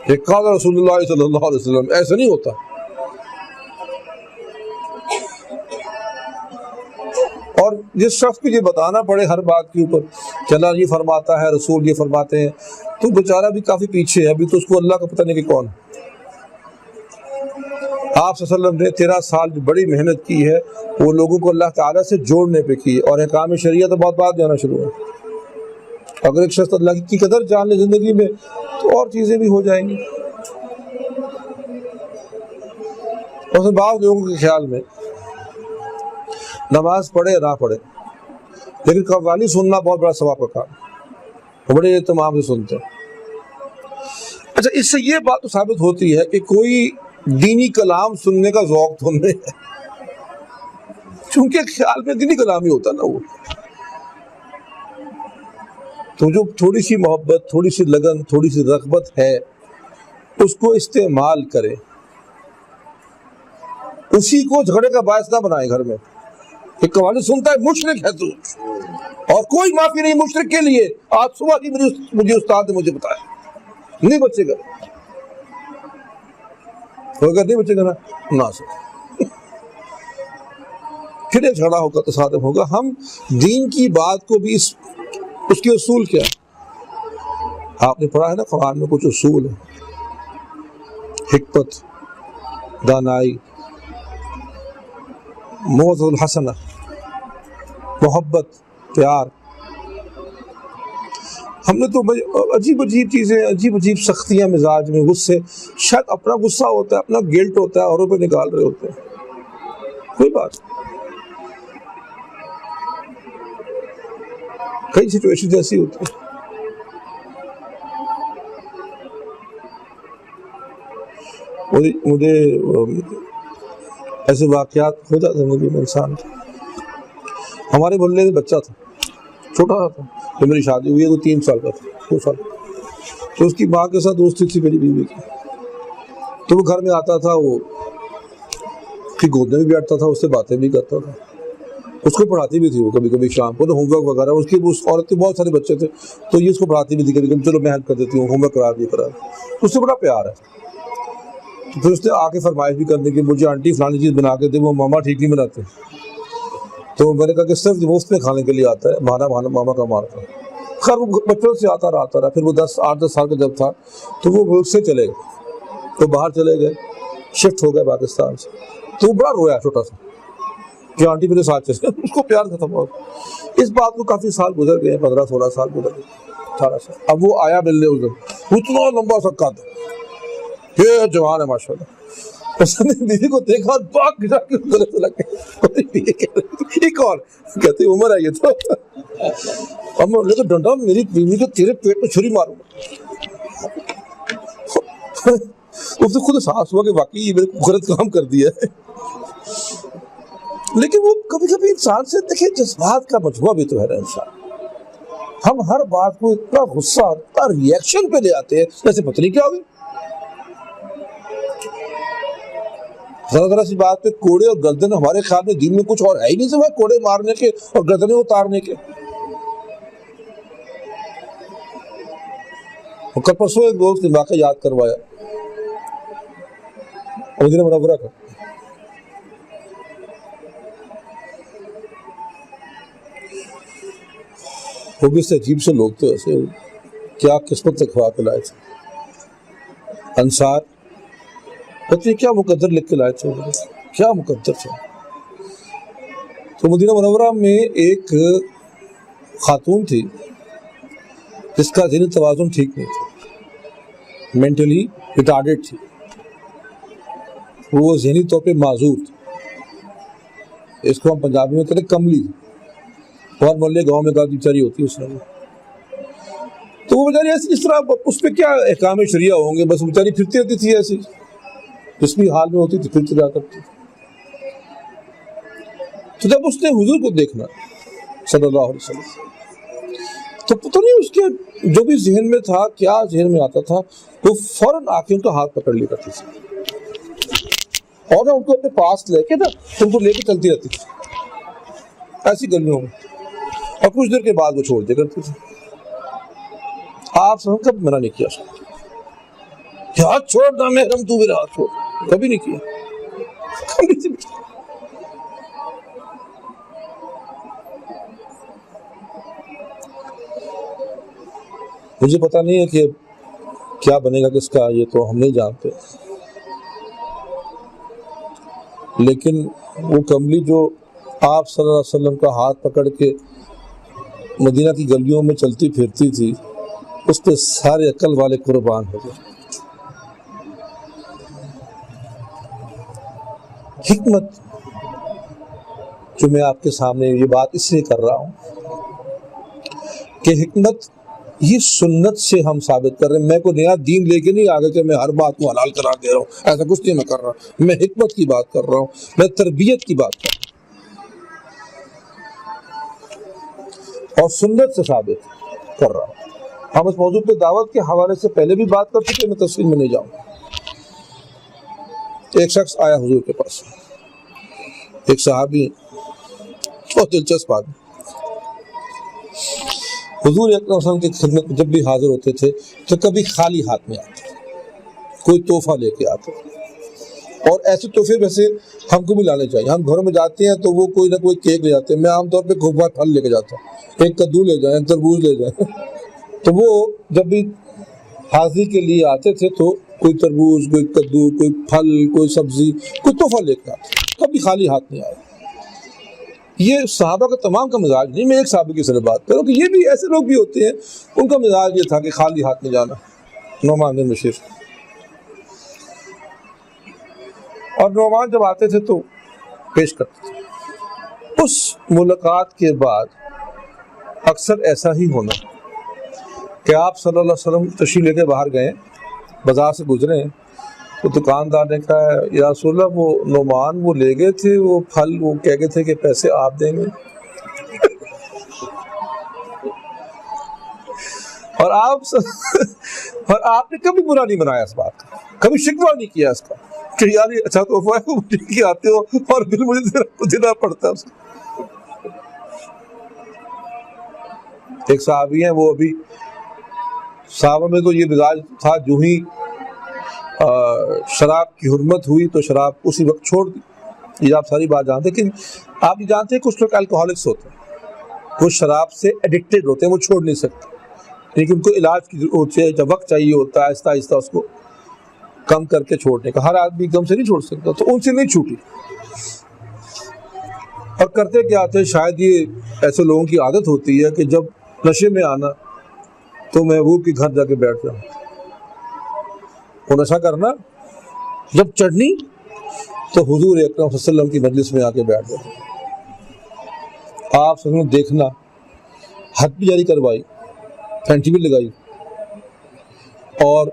کہ قال رسول اللہ صلی اللہ علیہ وسلم، ایسا نہیں ہوتا. اور جس شخص کو یہ بتانا پڑے ہر بات کے اوپر کہ اللہ یہ فرماتا ہے، رسول یہ فرماتے ہیں، تو بیچارہ بھی کافی پیچھے ہے. ابھی تو اس کو اللہ کا پتہ نہیں کہ کون ہے. آپ صلی اللہ علیہ وسلم نے 13 سال جو بڑی محنت کی ہے وہ لوگوں کو اللہ تعالیٰ سے جوڑنے پہ کی، اور احکام شریعت تو بہت بعد جانا شروع ہے. اگر ایک شخص اللہ کی قدر جان لے زندگی میں تو اور چیزیں بھی ہو جائیں گی. اور بعض لوگوں کے خیال میں نماز پڑھے یا نہ پڑھے لیکن قوالی سننا بہت بڑا ثواب کا کام ہے، بڑے اہتمام سے سنتے ہیں. اچھا، اس سے یہ بات تو ثابت ہوتی ہے کہ کوئی دینی کلام سننے کا ذوق تو نہیں ہے، چونکہ خیال میں دینی کلام ہی ہوتا نا وہ. تو جو تھوڑی سی محبت، تھوڑی سی لگن، تھوڑی سی رغبت ہے اس کو استعمال کرے، اسی کو جھگڑے کا باعث نہ بنائے. گھر میں ایک قوالی سنتا ہے، مشرک ہے تو، اور کوئی معافی نہیں مشرک کے لیے. آج صبح کی مجھے استاد نے مجھے بتایا. نہیں بچے گا، اگر نہیں بچے گا نا سر، پھر ایک جھگڑا ہوگا، تصادم ہوگا. ہم دین کی بات کو بھی اس کے اصول کیا ہے؟ آپ نے پڑھا ہے نا قرآن میں کچھ اصول ہیں: حکمت، دانائی، موعظۃ الحسنہ، محبت، پیار. ہم نے تو عجیب عجیب چیزیں، عجیب عجیب سختیاں مزاج میں، غصے، شاید اپنا غصہ ہوتا ہے، اپنا گلٹ ہوتا ہے، اوروں پہ نکال رہے ہوتے ہیں. کوئی بات، کئی سچویشن ایسی ہوتی ہیں. مجھے ایسے واقعات ہو جاتے ہیں زندگی میں انسان. ہمارے محلے میں بچہ تھا، چھوٹا تھا، تو میری شادی ہوئی ہے تو 3 سال کا تھا، 2 سال. تو اس کی ماں کے ساتھ دوستی تھی میری بیوی کی. تو وہ گھر میں آتا تھا، وہ اس کی گود میں بھی بیٹھتا تھا، اس سے باتیں بھی کرتا تھا، اس کو پڑھاتی بھی تھی وہ کبھی کبھی شام کو ہوم ورک وغیرہ. اس کی عورت کے بہت سارے بچے تھے تو یہ اس کو پڑھاتی بھی تھی کبھی کبھی، چلو میں ہیلپ کر دیتی ہوں، ہوم ورک کرا دی کرا. اس سے بڑا پیار ہے. تو پھر اس نے آ کے فرمائش بھی کرنے کی، مجھے آنٹی فلانی چیز بنا کے دے، وہ ماما ٹھیک نہیں بناتے. تو میں نے کہا کہ صرف مفت میں کھانے کے لیے آتا ہے، مانا ماما کا مارتا. خیر وہ بچوں سے آتا رہا. پھر وہ 8-10 سال کا جب تھا تو وہ ملک سے چلے گئے، تو باہر چلے گئے. شفٹ ہو گیا پاکستان سے، تو وہ بڑا رویا چھوٹا سا کہ آنٹی میرے ساتھ چلے، اس کو پیار ختم ہوا۔ اس بات کو کافی سال گزر گئے، 15-16 سال گزر گئے، 18 سال۔ اب وہ آیا ملنے اس دن، اتنا لمبا سا قد، یہ جوان ہے ماشاء اللہ۔ اس نے بیوی کو دیکھا، باغ گرا کے گلے سے لگ گئے، ایک اور کہتے عمر ہے یہ تو، اب میں نے کہا ڈنڈا میری بیوی کو تیرے پیٹ میں چھری ماروں گا۔ اس سے خود احساس ہوا کہ واقعی یہ میرے کو غلط کام کر دیا ہے۔ لیکن وہ کبھی کبھی انسان سے دیکھیں جذبات کا مجموعہ بھی تو ہے نا انسان، ہم ہر بات کو اتنا غصہ اتنا ری ایکشن پہ لے آتے ہیں جیسے پتہ نہیں کیا ہوگی۔ ذرا ذرا سی بات پہ کوڑے اور گردن، ہمارے خیال میں دین میں کچھ اور ہے ہی نہیں سوائے کوڑے مارنے کے اور گردنیں اتارنے کے۔ کل پرسوں ایک دوست نے واقعہ یاد کروایا مدینہ منورہ کا، وہ بھی اس عجیب سے لوگ تھے، ایسے کیا قسمت لکھوا کے لائے تھے انصار، پتہ نہیں کیا مقدر لکھ کے لائے تھے، کیا مقدر تھا۔ تو مدینہ منورہ میں ایک خاتون تھی جس کا ذہنی توازن ٹھیک نہیں تھا، مینٹلی ریٹارڈیڈ تھی، وہ ذہنی طور پہ معذور تھی، اس کو ہم پنجابی میں کہتے ہیں کملی، اور محلے گاؤں میں گاڑی بیچاری ہوتی ہے اس میں، تو وہ بیچاری ایسی اس طرح اس پہ کیا احکام شریعہ ہوں گے، بس بیچاری پھرتی رہتی تھی ایسی، جس بھی حال میں ہوتی تھی پھرتی رہا کرتی تھی۔ تو جب اس نے حضور کو دیکھنا صلی اللہ علیہ وسلم، تو پتہ نہیں اس کے جو بھی ذہن میں تھا، کیا ذہن میں آتا تھا، وہ فوراً آ کے ان کا ہاتھ پکڑ لیا کرتی تھی اور نہ ان کو اپنے پاس لے کے نا ان کو لے کے چلتی رہتی تھی ایسی گلیوں میں، اور کچھ دیر کے بعد وہ چھوڑ دیا کرتی تھی۔ آپ سب کب منع نہیں کیا کہ ہاتھ چھوڑ نہ محرم تو میرا ہاتھ چھوڑ، کبھی نہیں کیا، کبھی نہیں کیا۔ مجھے پتہ نہیں ہے کہ کیا بنے گا کس کا، یہ تو ہم نہیں جانتے، لیکن وہ کملی جو آپ صلی اللہ علیہ وسلم کا ہاتھ پکڑ کے مدینہ کی گلیوں میں چلتی پھرتی تھی، اس پہ سارے عقل والے قربان ہو گئے۔ حکمت جو میں آپ کے سامنے یہ بات اس لیے کر رہا ہوں کہ حکمت یہ سنت سے ہم ثابت کر رہے ہیں، میں کوئی نیا دین لے کے نہیں آ گیا کہ میں ہر بات کو حلال قرار دے رہا ہوں، ایسا کچھ نہیں میں کر رہا، میں حکمت کی بات کر رہا ہوں، میں تربیت کی بات کر رہا ہوں اور سنت سے ثابت کر رہا ہوں۔ ہم اس موضوع پہ دعوت کے حوالے سے پہلے بھی بات کر چکے، میں تفصیل میں نہیں جاؤں۔ ایک شخص آیا حضور کے پاس، ایک صحابی، بہت دلچسپ بات، حضور اکرم صلی اللہ علیہ وسلم کی خدمت میں جب بھی حاضر ہوتے تھے تو کبھی خالی ہاتھ میں آتے، کوئی تحفہ لے کے آتے، اور ایسے تحفے ویسے ہم کو بھی لانے چاہیے۔ ہم گھروں میں جاتے ہیں تو وہ کوئی نہ کوئی کیک لے جاتے ہیں، میں عام طور پہ خوب پھل لے کے جاتا ہوں، ایک کدو لے جائیں، تربوز لے جائیں، تو وہ جب بھی حاضری کے لیے آتے تھے تو کوئی تربوز، کوئی کدو، کوئی پھل، کوئی سبزی، کوئی تحفہ لے کے آتے، کبھی خالی ہاتھ نہیں آئے۔ یہ صحابہ کا تمام کا مزاج نہیں، میں ایک صحابی کی صرف بات کروں کہ یہ بھی ایسے لوگ بھی ہوتے ہیں، ان کا مزاج یہ تھا کہ خالی ہاتھ نہیں جانا۔ نعمان بن بشیر، اور نعمان جب آتے تھے تو پیش کرتے تھے۔ اس ملاقات کے بعد اکثر ایسا ہی ہونا کہ آپ صلی اللہ علیہ وسلم تشریف لے کے باہر گئے، بازار سے گزرے ہیں، تو دکاندار نے کہا یا رسول اللہ وہ نعمان وہ لے گئے تھے وہ پھل، وہ کہہ گئے تھے کہ پیسے آپ دیں گے، اور آپ نے کبھی برا نہیں منایا اس بات کا، کبھی شکوہ نہیں کیا اس کا کہ یار یہ اچھا تحفہ ہے، وہ ٹھیک ہی آتے ہو اور بل مجھے دینا پڑتا ہے اس کو۔ ایک صحابی ہیں، وہ ابھی صحابہ میں تو یہ مزاج تھا، جو ہی شراب کی حرمت ہوئی تو شراب اسی وقت چھوڑ دی، یہ آپ ساری بات جانتے ہیں، لیکن آپ یہ جانتے ہیں کچھ لوگ الکوہولکس ہوتے ہیں، کچھ شراب سے ایڈکٹیڈ ہوتے ہیں، وہ چھوڑ نہیں سکتے، لیکن ان کو علاج کی ضرورت ہے، جب وقت چاہیے ہوتا ہے، آہستہ آہستہ اس کو کم کر کے چھوڑنے کا. ہر آدمی ایک دم سے نہیں چھوڑ سکتا, تو ان سے نہیں چھوٹی. اور کرتے کیا تھے, شاید یہ ایسے لوگوں کی عادت ہوتی ہے کہ جب نشے میں آنا تو محبوب کے گھر جا کے بیٹھ جاؤں, وہ نشہ کرنا جب چڑھنی تو حضور اکرم صلی اللہ علیہ وسلم کی مجلس میں آ کے بیٹھ جاؤں. آپ صلی اللہ علیہ وسلم دیکھنا, حد بھی جاری کروائی, پھینٹی بھی لگائی, اور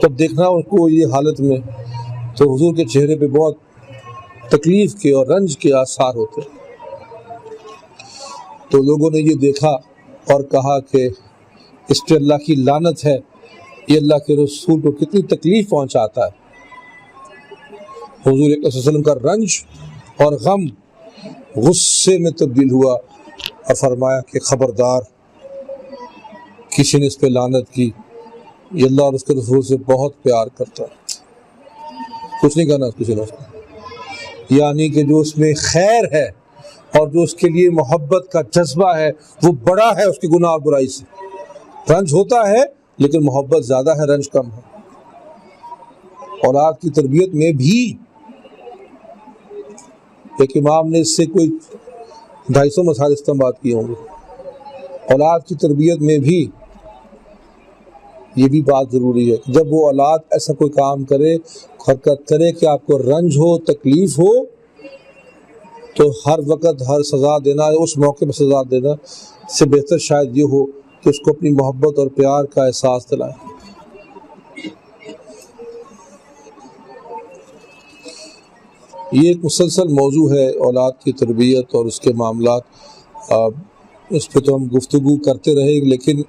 جب دیکھنا ان کو یہ حالت میں تو حضور کے چہرے پہ بہت تکلیف کے اور رنج کے آثار ہوتے. تو لوگوں نے یہ دیکھا اور کہا کہ اس پہ اللہ کی لعنت ہے, یہ اللہ کے رسول کو کتنی تکلیف پہنچاتا ہے. حضور صلی اللہ علیہ وسلم کا رنج اور غم غصے میں تبدیل ہوا اور فرمایا کہ خبردار, کسی نے اس پہ لعنت کی, یہ اللہ اور اس کے رسول سے بہت پیار کرتا ہے. کچھ نہیں کہنا کسی نے اس کو, یعنی کہ جو اس میں خیر ہے اور جو اس کے لیے محبت کا جذبہ ہے وہ بڑا ہے اس کے گناہ اور برائی سے. رنج ہوتا ہے لیکن محبت زیادہ ہے, رنج کم ہے. اولاد کی تربیت میں بھی ایک امام نے اس سے کوئی 250 مسائل استنباط کیے ہوں گے. اولاد کی تربیت میں بھی یہ بھی بات ضروری ہے کہ جب وہ اولاد ایسا کوئی کام کرے, حرکت کرے کہ آپ کو رنج ہو, تکلیف ہو, تو ہر وقت ہر سزا دینا, اس موقع پہ سزا دینا سے بہتر شاید یہ ہو کہ اس کو اپنی محبت اور پیار کا احساس دلائیں. یہ ایک مسلسل موضوع ہے اولاد کی تربیت اور اس کے معاملات. اس پہ تو ہم گفتگو کرتے رہے, لیکن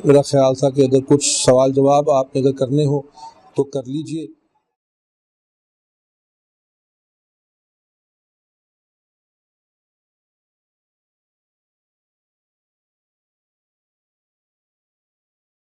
میرا خیال تھا کہ اگر کچھ سوال جواب آپ نے اگر کرنے ہو تو کر لیجئے.